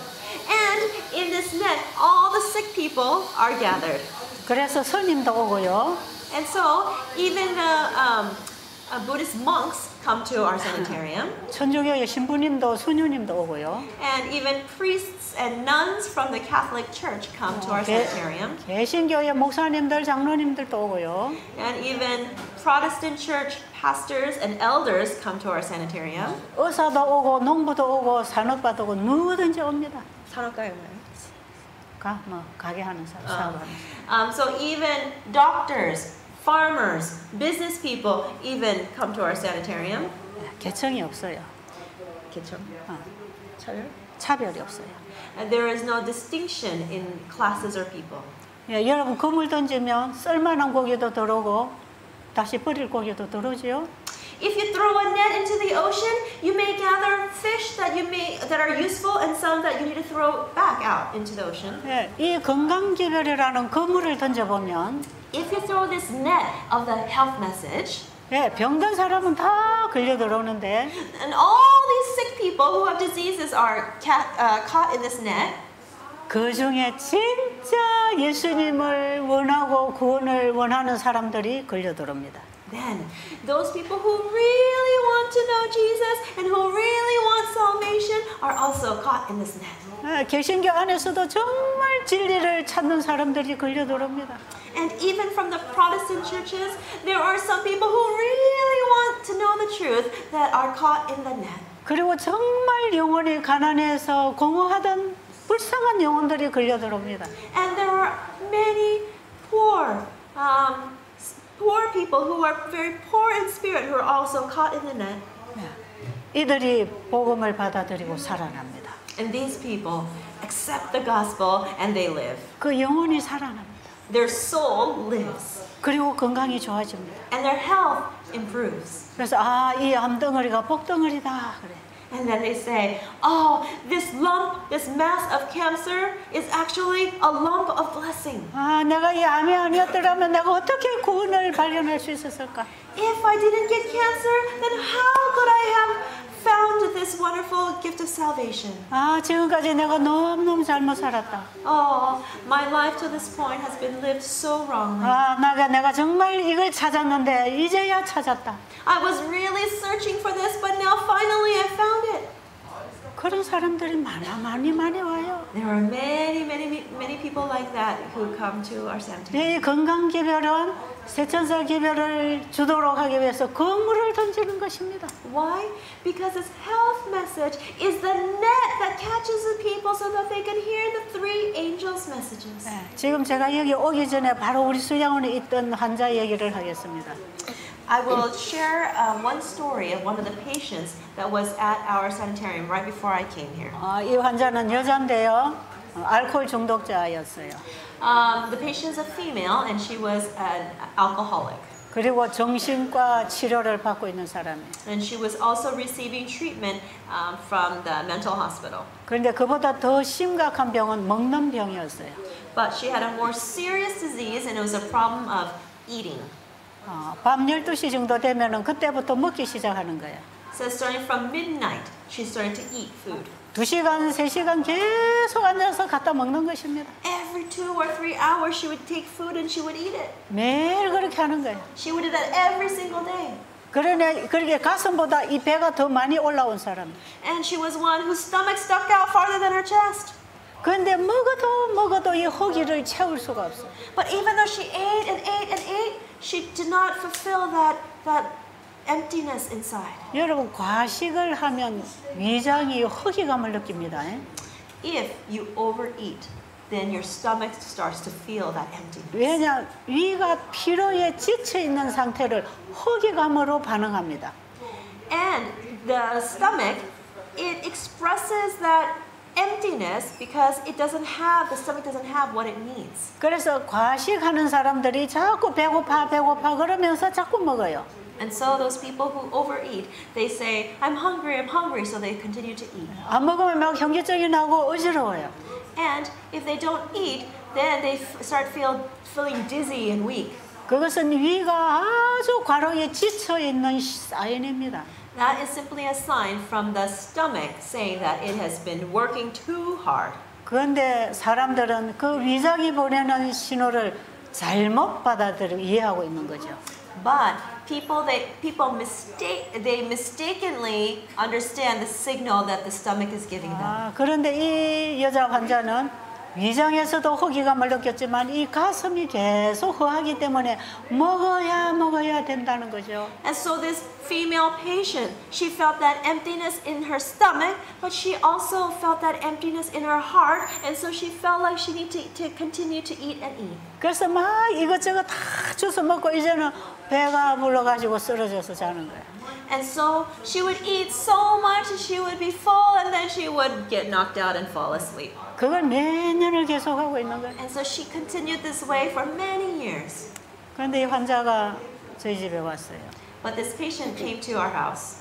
And in this net, all the sick people are gathered. 그래서 스님도 오고요. And so even the Buddhist monks come to our sanitarium. 천주교의 신부님도 수녀님도 오고요. And even priests and nuns from the Catholic Church come to our sanitarium. 개신교의 목사님들, 장로님들도 오고요. And even Protestant church pastors and elders come to our sanitarium. 의사도 오고 농부도 오고 산업가도 오고 누구든지 옵니다. 산업가요, 뭐예요? 가게 하는 사람. So even doctors, farmers, business people even come to our sanitarium. 계층이 없어요. 계층? 차별? 차별이 없어요. And there is no distinction in classes or people. 여러분 그물 던지면 쓸만한 고기도 들어오고 다시 버릴 고기도 들어오지요. If you throw a net into the ocean, you may gather fish that are useful and some that you need to throw back out into the ocean. 이 건강기별이라는 그물을 던져보면 If you throw this net of the health message, 병든 사람은 다 걸려 들어오는데 and all these sick people who have diseases are caught in this net. 그 중에 진짜 예수님을 원하고 구원을 원하는 사람들이 걸려 들어옵니다. Then those people who really want to know Jesus and who really want salvation are also caught in this net. 개신교 안에서도 정말 진리를 찾는 사람들이 걸려 들어옵니다. And even from the Protestant churches, there are some people who really want to know the truth that are caught in the net. 그리고 정말 영혼이 가난해서 공허하던 불쌍한 영혼들이 걸려 들어옵니다. And there are many poor people who are very poor in spirit who are also caught in the net. 이들이 복음을 받아들이고 살아납니다. And these people accept the gospel and they live. 그 영혼이 살아납니다. Their soul lives. 그리고 건강이 좋아집니다. And their health improves. 그래서 이 암덩어리가 복덩어리다 그래. And then they say, oh, this lump, this mass of cancer is actually a lump of blessing. 내가 이 암이 아니었더라면 내가 어떻게 구원을 발견할 수 있었을까? If I didn't get cancer, then how could I have found this wonderful gift of salvation? 지금까지 내가 너무너무 잘못 살았다. Oh, my life to this point has been lived so wrongly. 내가 정말 이걸 찾았는데 이제야 찾았다. I was really searching for this, but now finally I found it. 그런 사람들이 많이 와요. There are many people like that who come to our sanitarium. 이 건강 기별은 세천사 기별을 주도록 하기 위해서 그물을 던지는 것입니다. Why? Because this health message is the net that catches the people so that they can hear the three angels' messages. 지금 제가 여기 오기 전에 바로 우리 수양원에 있던 환자 얘기를 하겠습니다. I will share one story of one of the patients that was at our sanitarium right before I came here. 이 환자는 여자인데요. 알코올 중독자였어요. The patient is a female and she was an alcoholic. 그리고 정신과 치료를 받고 있는 사람이에요. And she was also receiving treatment from the mental hospital. 그런데 그보다 더 심각한 병은 먹는 병이었어요. But she had a more serious disease and it was a problem of eating. 밤 12시 정도 되면은 그때부터 먹기 시작하는 거야. So starting from midnight, she started to eat food. 2시간, 3시간 계속 앉아서 갖다 먹는 것입니다. Every 2 or 3 hours, she would take food and she would eat it. 매일 그렇게 하는 거예요. She would do that every single day. 그러게 가슴보다 이 배가 더 많이 올라온 사람. And she was one whose stomach stuck out farther than her chest. 그런데 먹어도 이 허기를 채울 수가 없어요. But even though she ate and ate and ate, she did not fulfill that emptiness inside. 여러분 과식을 하면 위장이 허기감을 느낍니다. If you overeat, then your stomach starts to feel that emptiness. 왜냐 위가 피로에 지쳐 있는 상태를 허기감으로 반응합니다. And the stomach, it expresses that emptiness because the stomach doesn't have what it needs. 그래서 과식하는 사람들이 자꾸 배고파 그러면서 자꾸 먹어요. And so those people who overeat, they say, I'm hungry, so they continue to eat. 안 먹으면 막 현기증이 나고 어지러워요. And if they don't eat, then they start feeling dizzy and weak. 그것은 위가 아주 과로에 지쳐 있는 사인입니다. That is simply a sign from the stomach saying that it has been working too hard. 그런데 사람들은 그 위장이 보내는 신호를 잘못 받아들이고 이해하고 있는 거죠. But people mistakenly understand the signal that the stomach is giving them. 그런데 이 여자 환자는 위장에서도 허기감을 느꼈지만 이 가슴이 계속 허하기 때문에 먹어야 된다는 거죠. And so this female patient, she felt that emptiness in her stomach, but she also felt that emptiness in her heart, and so she felt like she needed to continue to eat and eat. 그래서 막 이것저것 다 주워 먹고 이제는 배가 불러가지고 쓰러져서 자는 거예요. And so she would eat so much, she would be full, and then she would get knocked out and fall asleep. 그걸 몇 년을 계속하고 있는 거예요. And so she continued this way for many years. 그런데 이 환자가 저희 집에 왔어요. But this patient came to our house.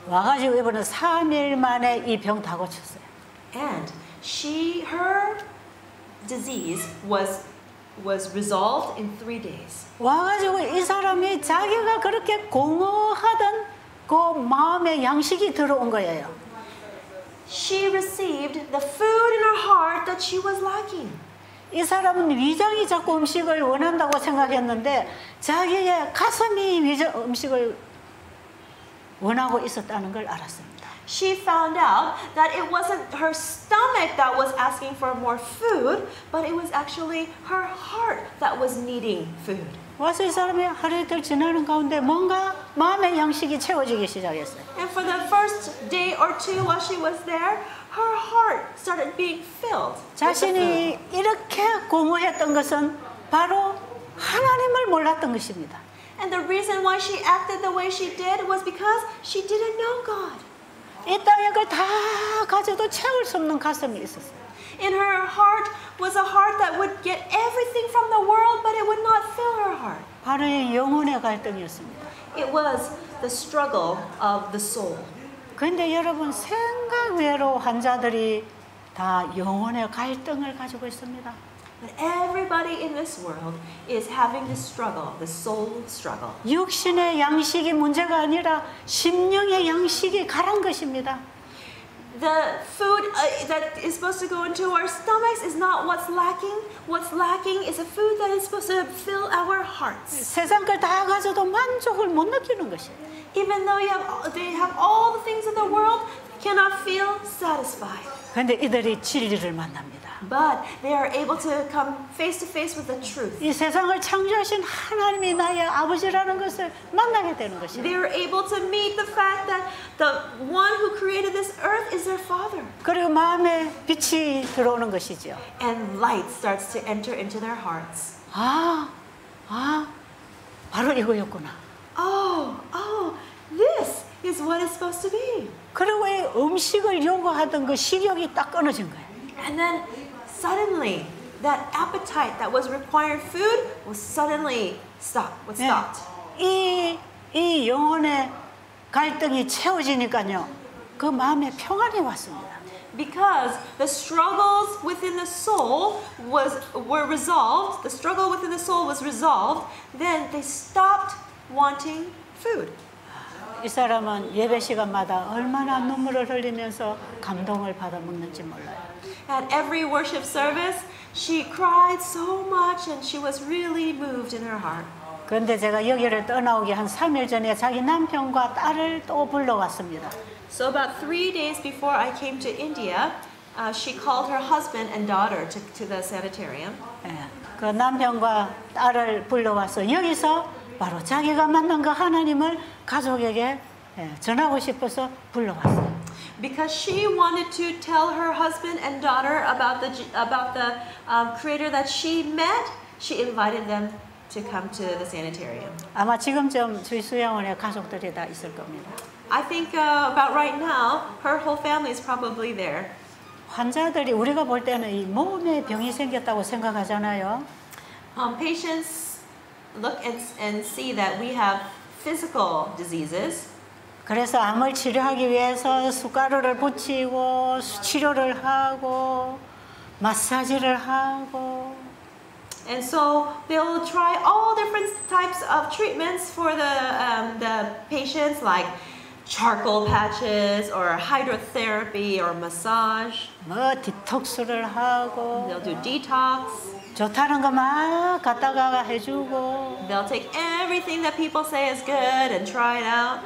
와가지고 이번에 3일 만에 이 병 다 고쳤어요. And her disease was resolved in 3 days. 와가지고 이 사람이 자기가 그렇게 공허하던 그 마음의 양식이 들어온 거예요. She received the food in her heart that she was lacking. 이 사람은 위장이 자꾸 음식을 원한다고 생각했는데 자기의 가슴이 음식을 원하고 있었다는 걸 알았습니다. She found out that it wasn't her stomach that was asking for more food, but it was actually her heart that was needing food. 와서 이 사람이 하루 이틀 지나는 가운데 뭔가 마음의 양식이 채워지기 시작했어요. And for the first day or two while she was there, her heart started being filled. 자신이 이렇게 공허했던 것은 바로 하나님을 몰랐던 것입니다. And the reason why she acted the way she did was because she didn't know God. 이 땅에 걸 다 가져도 채울 수 없는 가슴이 있었어요. In her heart was a heart that would get everything from the world, but it would not fill her heart. 바로 이 영혼의 갈등이었습니다. It was the struggle of the soul. 그런데 여러분 생각 외로 환자들이 다 영혼의 갈등을 가지고 있습니다. But everybody in this world is having this struggle, the soul struggle. 육신의 양식이 문제가 아니라 심령의 양식이 가란 것입니다. The food that is supposed to go into our stomachs is not what's lacking. What's lacking is a food that is supposed to fill our hearts. 세상 걸 다 가져도 만족을 못 느끼는 것이에요. Even though they have all the things of the world, cannot feel satisfied. 그런데 이들이 진리를 만납니다. But they are able to come face to face with the truth. 이 세상을 창조하신 하나님이 나의 아버지라는 것을 만나게 되는 They 것입니다. are able to meet the fact that the one who created this earth is their Father. 그리고 마음에 빛이 들어오는 것이죠. And light starts to enter into their hearts. 바로 이거였구나. This is what it's supposed to be. 그리고 이 음식을 요구하던 그 식욕이 딱 끊어진 거예요. And then suddenly, that appetite that was required food was suddenly stopped. 이 영혼의 갈등이 채워지니까요. 그 마음에 평안이 왔습니다. Because the struggles within the soul were resolved, the struggle within the soul was resolved, then they stopped wanting food. 이 사람은 예배 시간마다 얼마나 눈물을 흘리면서 감동을 받아 먹는지 몰라요. At every worship service, she cried so much and she was really moved in her heart. 그런데 제가 여기를 떠나오기 한 3일 전에 자기 남편과 딸을 또 불러왔습니다. So about 3 days before I came to India, she called her husband and daughter to the sanitarium. 예, 그 남편과 딸을 불러와서 여기서 바로 자기가 만난 그 하나님을 가족에게 전하고 싶어서 불러왔어요. Because she wanted to tell her husband and daughter about the creator that she met, she invited them to come to the sanitarium. 아마 지금쯤 저희 수양원에 가족들이 다 있을 겁니다. I think about right now, her whole family is probably there. 환자들이 우리가 볼 때는 이 몸에 병이 생겼다고 생각하잖아요. Patients look and see that we have physical diseases. 그래서 암을 치료하기 위해서 숟가루를 붙이고 치료를 하고 마사지를 하고 And so they'll try all different types of treatments for the patients, like charcoal patches or hydrotherapy or massage. 뭐 디톡스를 하고 They'll do detox. 좋다는 거 막 갖다가 해주고 They'll take everything that people say is good and try it out.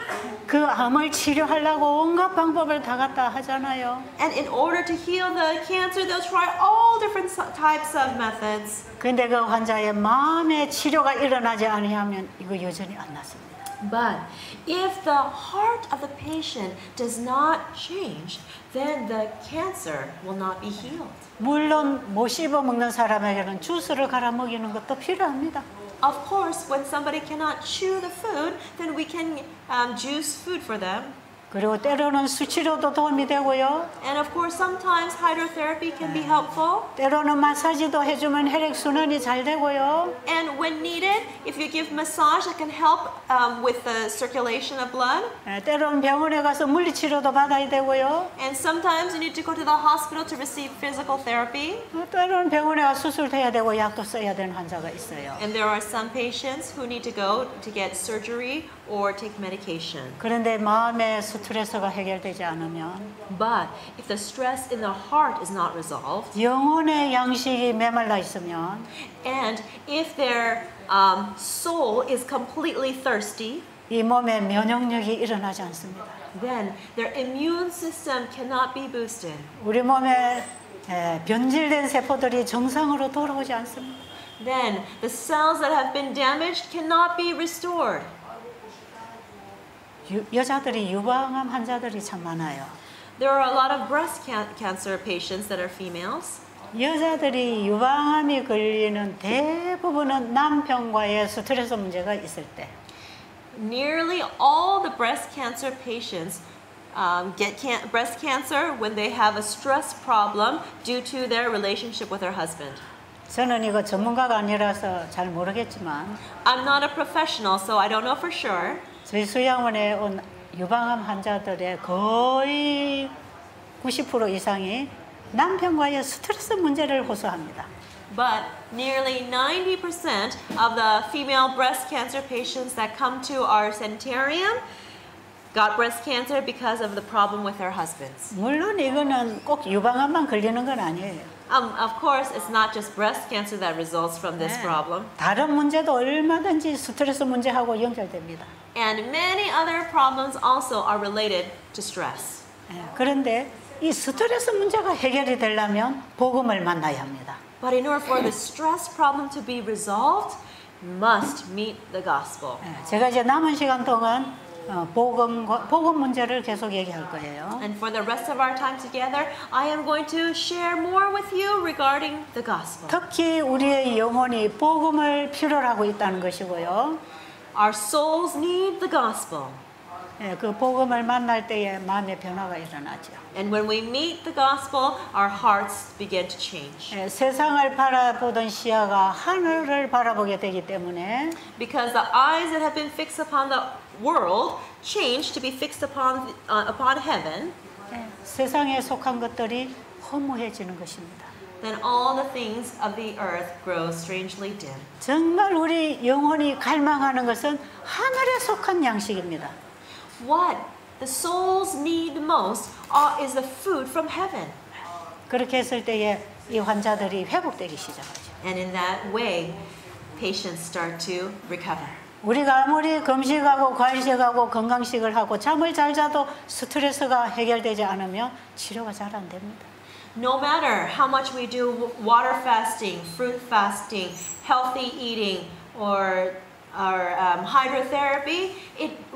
그 암을 치료하려고 온갖 방법을 다 갖다 하잖아요. And in order to heal the cancer, they'll try all different types of methods. 근데 그 환자의 마음의 치료가 일어나지 아니하면 이거 여전히 안 낫습니다. But if the heart of the patient does not change, then the cancer will not be healed. 물론 못 씹어 먹는 사람에게는 주스를 갈아 먹이는 것도 필요합니다. Of course, when somebody cannot chew the food, then we can juice food for them. 그리고 때로는 수치료도 도움이 되고요. And of course, sometimes hydrotherapy can be helpful. 때로는 마사지도 해주면 혈액 순환이 잘 되고요. And when needed, if you give massage, it can help with the circulation of blood. 때로는 병원에 가서 물리치료도 받아야 되고요. And sometimes you need to go to the hospital to receive physical therapy. 때로는 병원에 가서 수술해야 되고 약도 써야 되는 환자가 있어요. And there are some patients who need to go to get surgery or take medication. 그런데 마음의 스트레스가 해결되지 않으면 But if the stress in the heart is not resolved, 영혼의 양식이 메말라 있으면 and if their soul is completely thirsty, 이 몸에 면역력이 일어나지 않습니다. then their immune system cannot be boosted. 우리 몸에 변질된 세포들이 정상으로 돌아오지 않습니다. Then the cells that have been damaged cannot be restored. 여자들이 유방암 환자들이 참 많아요. There are a lot of breast cancer patients that are females. 여자들이 유방암이 걸리는 대부분은 남편과의 스트레스 문제가 있을 때. Nearly all the breast cancer patients get breast cancer when they have a stress problem due to their relationship with their husband. 저는 이거 전문가가 아니라서 잘 모르겠지만 I'm not a professional, so I don't know for sure. 저희 수양원에 온 유방암 환자들의 거의 90% 이상이 남편과의 스트레스 문제를 호소합니다. But nearly 90% of the female breast cancer patients that come to our sanitarium got breast cancer because of the problem with their husbands. 물론 이거는 꼭 유방암만 걸리는 건 아니에요. Of course, it's not just breast cancer that results from this problem. 다른 문제도 얼마든지 스트레스 문제하고 연결됩니다. And many other problems also are related to stress. 그런데 이 스트레스 문제가 해결이 되려면 복음을 만나야 합니다. But in order for the stress problem to be resolved, must meet the gospel. 제가 이제 남은 시간 동안 복음 문제를 계속 얘기할 거예요. And for the rest of our time together, I am going to share more with you regarding the gospel. 특히 우리의 영혼이 복음을 필요로 하고 있다는 것이고요. Our souls need the gospel. 그 복음을 만날 때에 마음의 변화가 일어나죠. And when we meet the gospel, our hearts begin to change. 세상을 바라보던 시야가 하늘을 바라보게 되기 때문에 Because the eyes that have been fixed upon the world change to be fixed upon heaven. 세상에 속한 것들이 허무해지는 것입니다. Then all the things of the earth grow strangely dim. 정말 우리 영혼이 갈망하는 것은 하늘에 속한 양식입니다. what the souls need most is the food from heaven. 그렇게 했을 때에 이 환자들이 회복되기 시작하죠. And in that way, patients start to recover. 우리가 아무리 금식하고 과일식하고 건강식을 하고 잠을 잘 자도 스트레스가 해결되지 않으면 치료가 잘 안 됩니다. No matter how much we do water fasting, fruit fasting, healthy eating, or hydrotherapy,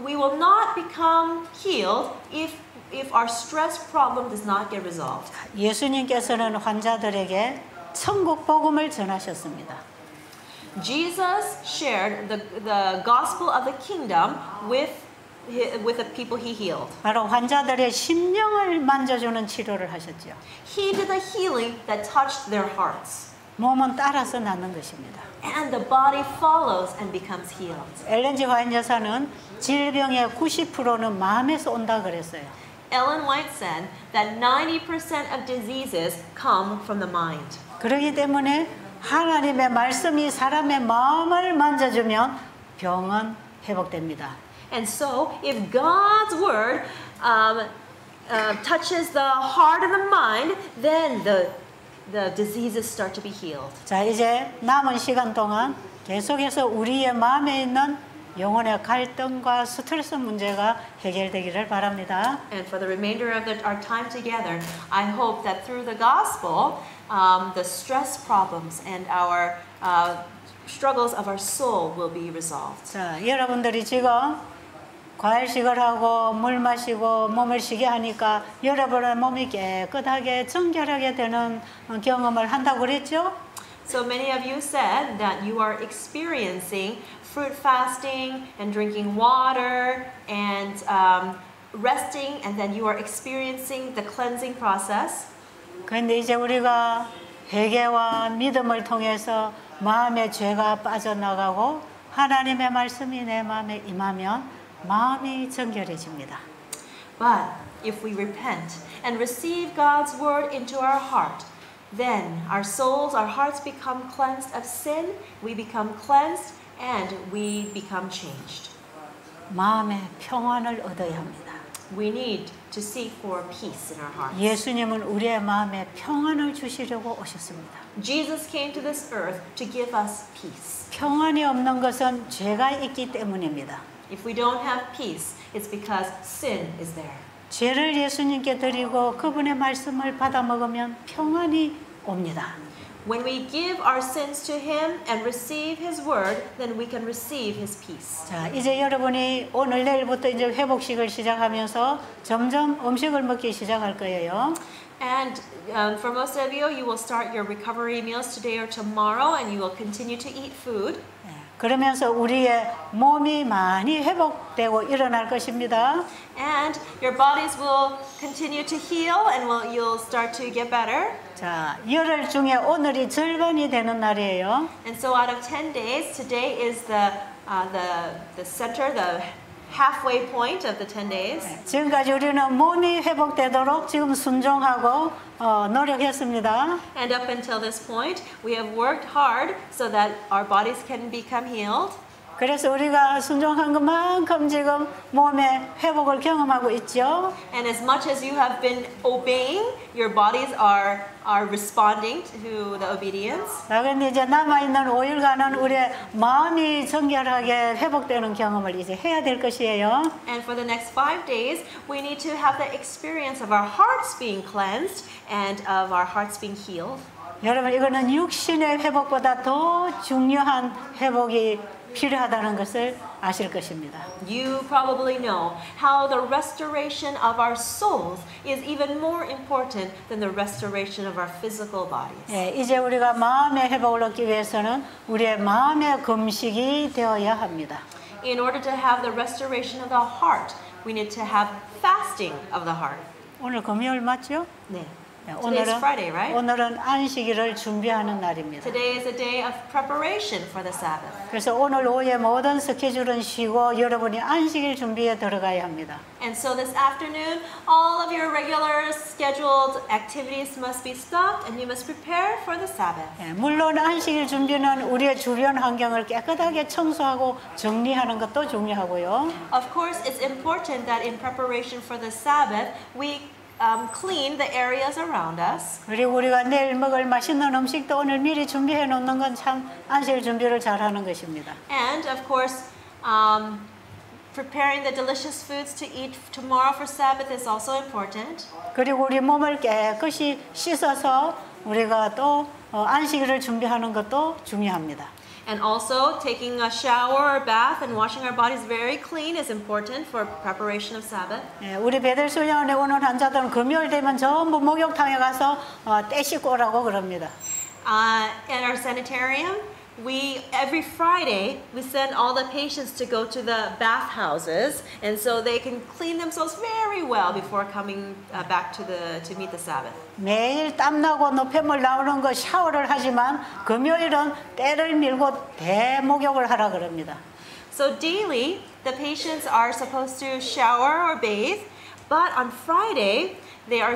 we will not become healed if our stress problem does not get resolved. 예수님께서는 환자들에게 천국 복음을 전하셨습니다. Jesus shared the gospel of the kingdom with the people he healed. 바로 환자들의 심령을 만져주는 치료를 하셨죠. He did the healing that touched their hearts. 몸은 따라서 낫는 것입니다. And the body follows and becomes healed. 엘렌 G. 화이트 여사는 질병의 90%는 마음에서 온다 그랬어요. Ellen White said that 90% of diseases come from the mind. 그렇기 때문에 하나님의 말씀이 사람의 마음을 만져주면 병은 회복됩니다. And so, if God's word touches the heart and the mind, then the diseases start to be healed. 자, 이제 남은 시간 동안 계속해서 우리의 마음에 있는 영혼의 갈등과 스트레스 문제가 해결되기를 바랍니다. And for the remainder of our time together, I hope that through the gospel, the stress problems and our struggles of our soul will be resolved. 자, 여러분들이 지금 과일식을 하고 물 마시고 몸을 쉬게 하니까 여러분의 몸이 깨끗하게 정결하게 되는 경험을 한다고 그랬죠? So many of you said that you are experiencing fruit fasting and drinking water and resting, and then you are experiencing the cleansing process. 그런데 이제 우리가 회개와 믿음을 통해서 마음의 죄가 빠져나가고 하나님의 말씀이 내 마음에 임하면 마음이 정결해집니다. But if we repent and receive God's word into our heart, then our souls, our hearts become cleansed of sin, we become cleansed, and we become changed. 마음의 평안을 얻어야 합니다. We need to seek for peace in our hearts. 예수님은 우리의 마음에 평안을 주시려고 오셨습니다. Jesus came to this earth to give us peace. 평안이 없는 것은 죄가 있기 때문입니다. If we don't have peace, it's because sin is there. 죄를 예수님께 드리고 그분의 말씀을 받아 먹으면 평안이 옵니다. When we give our sins to Him and receive His word, then we can receive His peace. 자, 이제 여러분이 오늘 내일부터 이제 회복식을 시작하면서 점점 음식을 먹기 시작할 거예요. And for most of you, you will start your recovery meals today or tomorrow, and you will continue to eat food. 그러면서 우리의 몸이 많이 회복되고 일어날 것입니다. And your bodies will continue to heal, and you'll start to get better. 자, 열흘 중에 오늘이 절반이 되는 날이에요. And so, out of 10 days, today is the center, the halfway point of the 10 days. 지금까지 우리는 몸이 회복되도록 지금 순종하고 노력했습니다. And up until this point, we have worked hard so that our bodies can become healed. 그래서 우리가 순종한 것만큼 지금 몸의 회복을 경험하고 있죠. And as much as you have been obeying, your bodies are responding to the obedience. 자, 근데 이제 남아있는 5일간은 우리의 마음이 정결하게 회복되는 경험을 이제 해야 될 것이에요. And for the next 5 days, we need to have the experience of our hearts being cleansed and of our hearts being healed. 여러분, 이거는 육신의 회복보다 더 중요한 회복이 필요하다는 것을 아실 것입니다. You probably know how the restoration of our souls is even more important than the restoration of our physical bodies. 예, 이제 우리가 마음의 회복을 얻기 위해서는 우리의 마음의 금식이 되어야 합니다. In order to have the restoration of the heart, we need to have fasting of the heart. 오늘 금요일 맞죠? 네. Today's Friday, right? 오늘은 안식일을 준비하는 날입니다. Today is a day of preparation for the Sabbath. 그래서 오늘 오후에 모든 스케줄은 쉬고 여러분이 안식일 준비에 들어가야 합니다. And so this afternoon, all of your regular scheduled activities must be stopped and you must prepare for the Sabbath. 물론 안식일 준비는 우리의 주변 환경을 깨끗하게 청소하고 정리하는 것도 중요하고요. Of course, it's important that in preparation for the Sabbath, we clean the areas around us. 그리고 우리가 내일 먹을 맛있는 음식도 오늘 미리 준비해 놓는 건 참 안식일 준비를 잘하는 것입니다. And of course, preparing the delicious foods to eat tomorrow for Sabbath is also important. 그리고 우리 몸을 깨끗이 씻어서 우리가 또 안식일을 준비하는 것도 중요합니다. And also, taking a shower or bath and washing our bodies very clean is important for preparation of Sabbath. 우리 베델수양원에 오는 환자들은 금요일 되면 전부 목욕탕에 가서 때 씻고 오라고 그럽니다. At our sanitarium, every Friday we send all the patients to go to the bathhouses, and so they can clean themselves very well before coming back to meet the Sabbath. 매일 땀나고 노폐물 나오는 거 샤워를 하지만 금요일은 때를 밀고 대목욕을 하라 그럽니다. So daily, the patients are supposed to shower or bathe, but on Friday, they are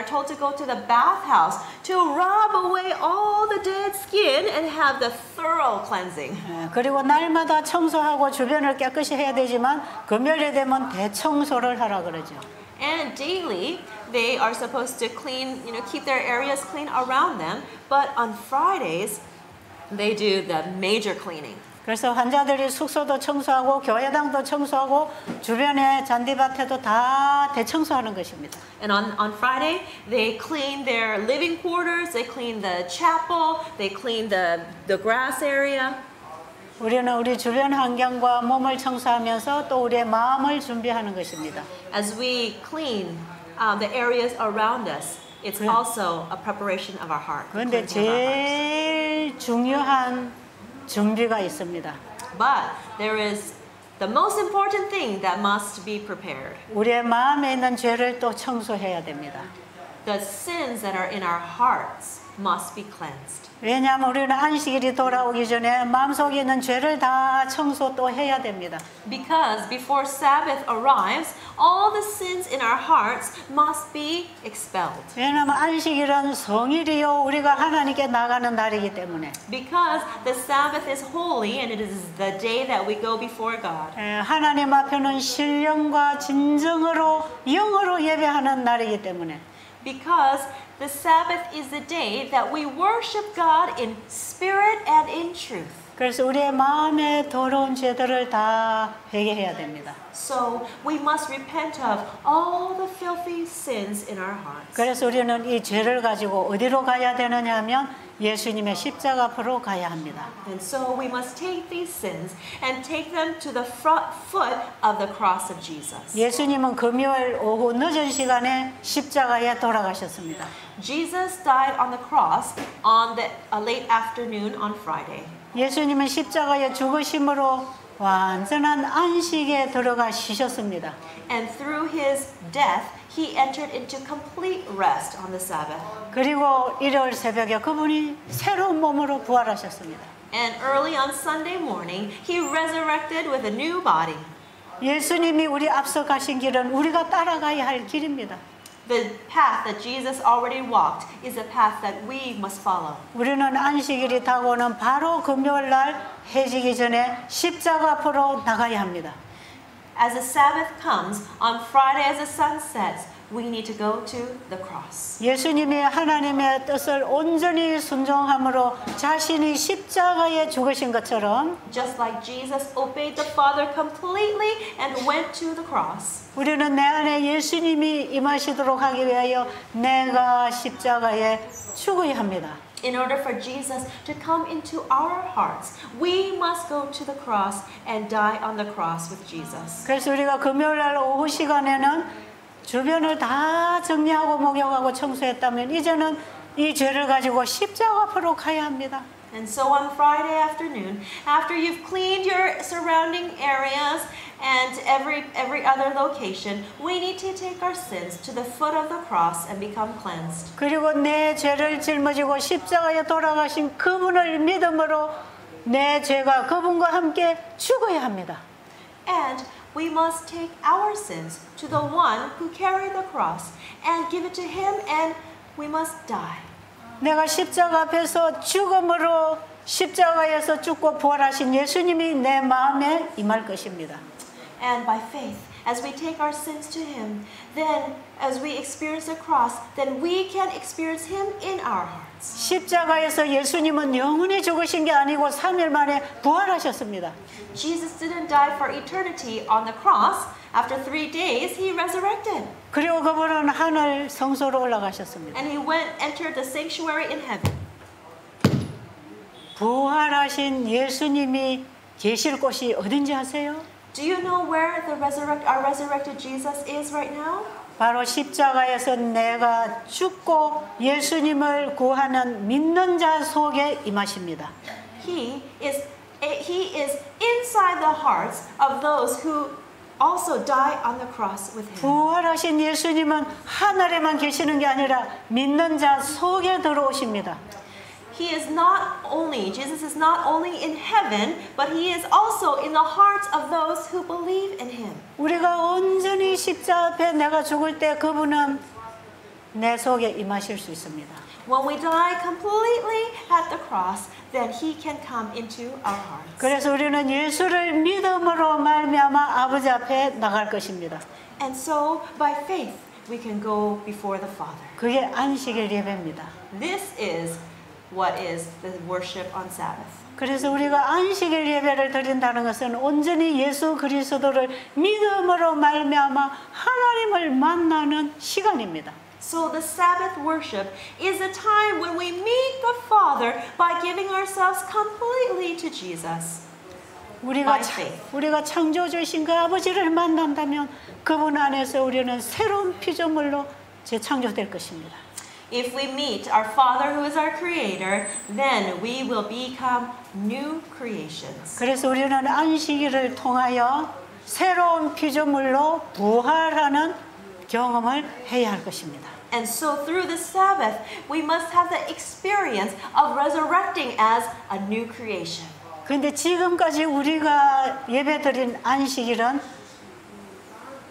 told to go to the bathhouse to rub away all the dead skin and have the thorough cleansing. 그리고 날마다 청소하고 주변을 깨끗이 해야 되지만 금요일에 되면 대청소를 하라 그러죠. And daily, they are supposed to clean, keep their areas clean around them, but on Fridays, they do the major cleaning. 그래서 환자들이 숙소도 청소하고 교회당도 청소하고 주변의 잔디밭에도 다 대청소하는 것입니다. And on Friday, they clean their living quarters, they clean the chapel, they clean the grass area. 우리는 우리 주변 환경과 몸을 청소하면서 또 우리의 마음을 준비하는 것입니다. As we clean the areas around us, it's also a preparation of our heart. 그런데 제일 중요한 준비가 있습니다. But there is the most important thing that must be prepared. 우리의 마음에 있는 죄를 또 청소해야 됩니다. The sins that are in our hearts must be cleansed. 왜냐하면 우리는 안식일이 돌아오기 전에 마음속에 있는 죄를 다 청소 또 해야 됩니다. Because before Sabbath arrives, all the sins in our hearts must be expelled. 왜냐하면 안식일은 성일이요 우리가 하나님께 나가는 날이기 때문에. Because the Sabbath is holy and it is the day that we go before God. 하나님 앞에는 신령과 진정으로 영으로 예배하는 날이기 때문에. Because the Sabbath is the day that we worship God in spirit and in truth. 그래서 우리의 마음에 더러운 죄들을 다 회개해야 됩니다. So we must repent of all the filthy sins in our hearts. 그래서 우리는 이 죄를 가지고 어디로 가야 되느냐 하면 예수님의 십자가 앞으로 가야 합니다. And so we must take these sins and take them to the foot of the cross of Jesus. 예수님은 금요일 오후 늦은 시간에 십자가에 돌아가셨습니다. Jesus died on the cross on the late afternoon on Friday. 예수님은 십자가에 죽으심으로 완전한 안식에 들어가시셨습니다. And through his death, he entered into complete rest on the Sabbath. 그리고 일요일 새벽에 그분이 새로운 몸으로 부활하셨습니다. And early on Sunday morning, he resurrected with a new body. 예수님이 우리 앞서 가신 길은 우리가 따라가야 할 길입니다. The path that Jesus already walked is the path that we must follow. 우리는 안식일이 다가오는 바로 금요일 날 해지기 전에 십자가 앞으로 나가야 합니다. As the Sabbath comes, on Friday as the sun sets, we need to go to the cross. 예수님이 하나님의 뜻을 온전히 순종함으로 자신이 십자가에 죽으신 것처럼 Just like Jesus obeyed the Father completely and went to the cross. 우리는 내 안에 예수님이 임하시도록 하기 위하여 내가 십자가에 죽어야 합니다. In order for Jesus to come into our hearts, we must go to the cross and die on the cross with Jesus. 그래서 우리가 금요일 날 오후 시간에는 주변을 다 정리하고 목욕하고 청소했다면 이제는 이 죄를 가지고 십자가 앞으로 가야 합니다. And so on Friday afternoon, after you've cleaned your surrounding areas and every other location, we need to take our sins to the foot of the cross and become cleansed. 그리고 내 죄를 짊어지고 십자가에 돌아가신 그분을 믿음으로 내 죄가 그분과 함께 죽어야 합니다. And we must take our sins to the one who carried the cross and give it to him, and we must die. 내가 십자가 앞에서 죽음으로 십자가에서 죽고 부활하신 예수님이 내 마음에 임할 것입니다. And by faith, as we take our sins to him, then as we experience the cross, then we can experience him in our hearts. 십자가에서 예수님은 영원히 죽으신 게 아니고 3일 만에 부활하셨습니다. Jesus didn't die for eternity on the cross. After 3 days, he resurrected. 그리고 그분은 하늘 성소로 올라가셨습니다. And he entered the sanctuary in heaven. 부활하신 예수님이 계실 곳이 어딘지 아세요? Do you know where our resurrected Jesus is right now? 바로 십자가에서 내가 죽고 예수님을 구하는 믿는 자 속에 임하십니다. He is inside the hearts of those who also die on the cross with him. 부활하신 예수님은 하늘에만 계시는 게 아니라 믿는 자 속에 들어오십니다. Jesus is not only in heaven, but he is also in the hearts of those who believe in him. 우리가 온전히 십자가 앞에 내가 죽을 때 그분은 내 속에 임하실 수 있습니다. When we die completely at the cross, then he can come into our hearts. 그래서 우리는 예수를 믿음으로 말미암아 아버지 앞에 나갈 것입니다. And so by faith we can go before the Father. 그게 안식일 예배입니다. This is what is the worship on Sabbath. 그래서 우리가 안식일 예배를 드린다는 것은 온전히 예수 그리스도를 믿음으로 말미암아 하나님을 만나는 시간입니다. So the Sabbath worship is a time when we meet the Father by giving ourselves completely to Jesus. 우리가 창조주신 그 아버지를 만난다면 그분 안에서 우리는 새로운 피조물로 재창조될 것입니다. If we meet our Father who is our Creator, then we will become new creations. 그래서 우리는 안식일을 통하여 새로운 피조물로 부활하는 경험을 해야 할 것입니다. And so through the Sabbath, we must have the experience of resurrecting as a new creation. 그런데 지금까지 우리가 예배드린 안식일은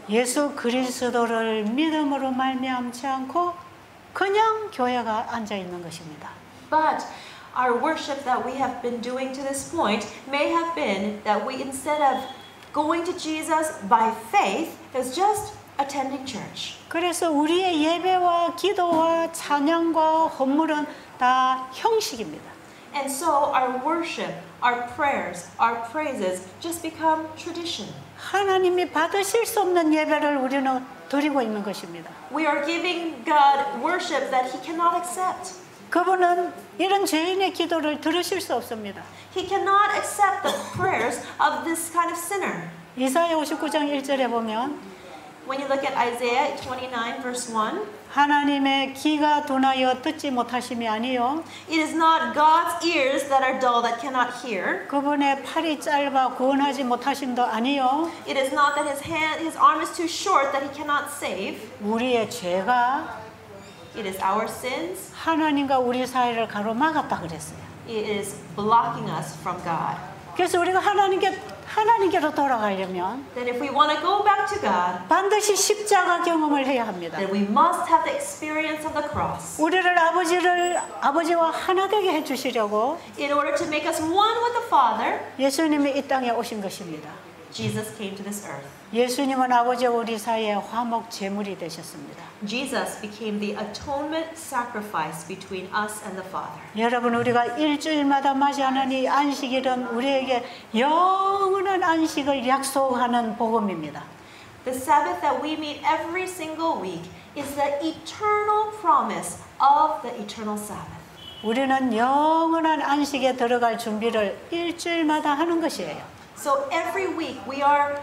예수 그리스도를 믿음으로 말미암지 않고 그냥 교회가 앉아 있는 것입니다. But our worship that we have been doing to this point may have been that we, instead of going to Jesus by faith, is just attending church. 그래서 우리의 예배와 기도와 찬양과 헌물은 다 형식입니다. And so our worship, our prayers, our praises just become tradition. 하나님이 받으실 수 없는 예배를 우리는 드리고 있는 것입니다. We are giving God worship that He cannot accept. 그분은 이런 죄인의 기도를 들으실 수 없습니다. He cannot accept the prayers of this kind of sinner. 이사야 59장 1절에 보면 When you look at Isaiah 29 verse 1, 하나님의 귀가 둔하여 듣지 못하심이 아니요 it is not God's ears that are dull that cannot hear. 그분의 팔이 짧아 구원하지 못하심도 아니요 It is not that his arm is too short that he cannot save. 우리의 죄가 It is our sins. 하나님과 우리 사이를 가로막았다 그랬어요. It is blocking us from God. 그래서 우리가 하나님께로 돌아가려면 Then if we want to go back to God, 반드시 십자가 경험을 해야 합니다. then we must have the experience of the cross. 우리를 아버지와 하나 되게 해주시려고 In order to make us one with the Father, 예수님이 이 땅에 오신 것입니다. Jesus came to this earth. 예수님은 아버지와 우리 사이의 화목 제물이 되셨습니다. Jesus became the atonement sacrifice between us and the Father. 여러분, 우리가 일주일마다 맞이하는 이 안식일은 우리에게 영원한 안식을 약속하는 복음입니다. The Sabbath that we meet every single week is the eternal promise of the eternal Sabbath. 우리는 영원한 안식에 들어갈 준비를 일주일마다 하는 것이에요. So every week we are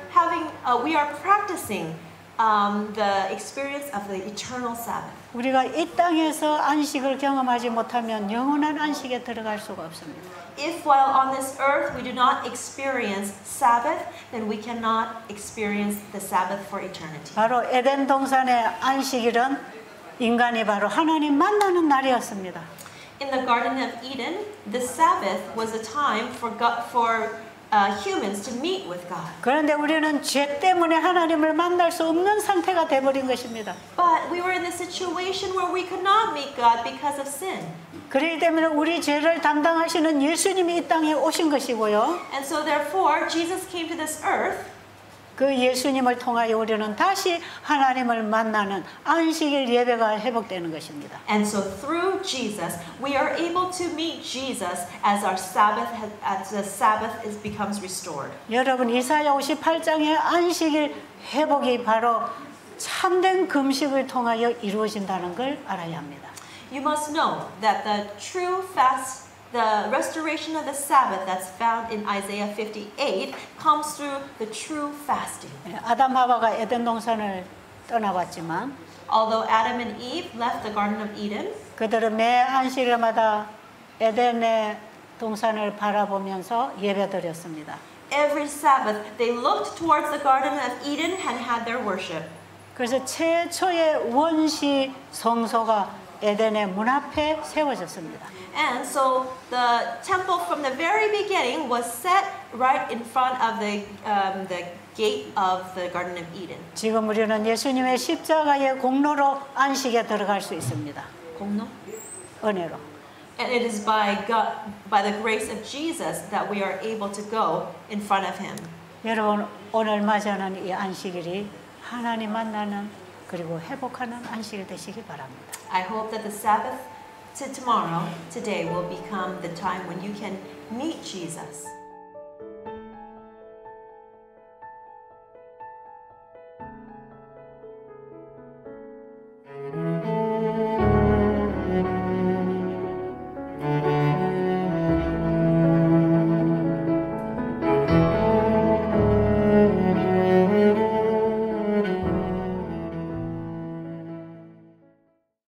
practicing the experience of the eternal Sabbath. 우리가 이 땅에서 안식을 경험하지 못하면 영원한 안식에 들어갈 수가 없습니다. If while on this earth we do not experience Sabbath, then we cannot experience the Sabbath for eternity. 바로 에덴 동산의 안식일은 인간이 바로 하나님 만나는 날이었습니다. In the Garden of Eden, the Sabbath was a time for humans to meet with God. 그런데 우리는 죄 때문에 하나님을 만날 수 없는 상태가 돼버린 것입니다. But we were in a situation where we could not meet God because of sin. 그렇기 때문에 우리 죄를 담당하시는 예수님이 이 땅에 오신 것이고요. And so therefore, Jesus came to this earth. 그 예수님을 통하여 우리는 다시 하나님을 만나는 안식일 예배가 회복되는 것입니다. And so through Jesus, we are able to meet Jesus as our Sabbath, as the Sabbath becomes restored. 여러분 이사야 58장의 안식일 회복이 바로 참된 금식을 통하여 이루어진다는 걸 알아야 합니다. You must know that the true fast, the restoration of the Sabbath that's found in Isaiah 58 comes through the true fasting. 아담 하와가 에덴 동산을 떠나왔지만 Although Adam and Eve left the Garden of Eden, 그들은 매 안식일마다 에덴의 동산을 바라보면서 예배드렸습니다. every Sabbath they looked towards the Garden of Eden and had their worship. 그래서 최초의 원시 성소가 에덴의 문 앞에 세워졌습니다. And so the temple from the very beginning was set right in front of the gate of the Garden of Eden. 지금 우리는 예수님의 십자가의 공로로 안식에 들어갈 수 있습니다. 공로? 은혜로. And it is by God, by the grace of Jesus that we are able to go in front of Him. 여러분 오늘 맞이하는 이 안식일이 하나님 만나는 그리고 회복하는 안식일 되시기 바랍니다. I hope that the Sabbath to tomorrow, today, will become the time when you can meet Jesus.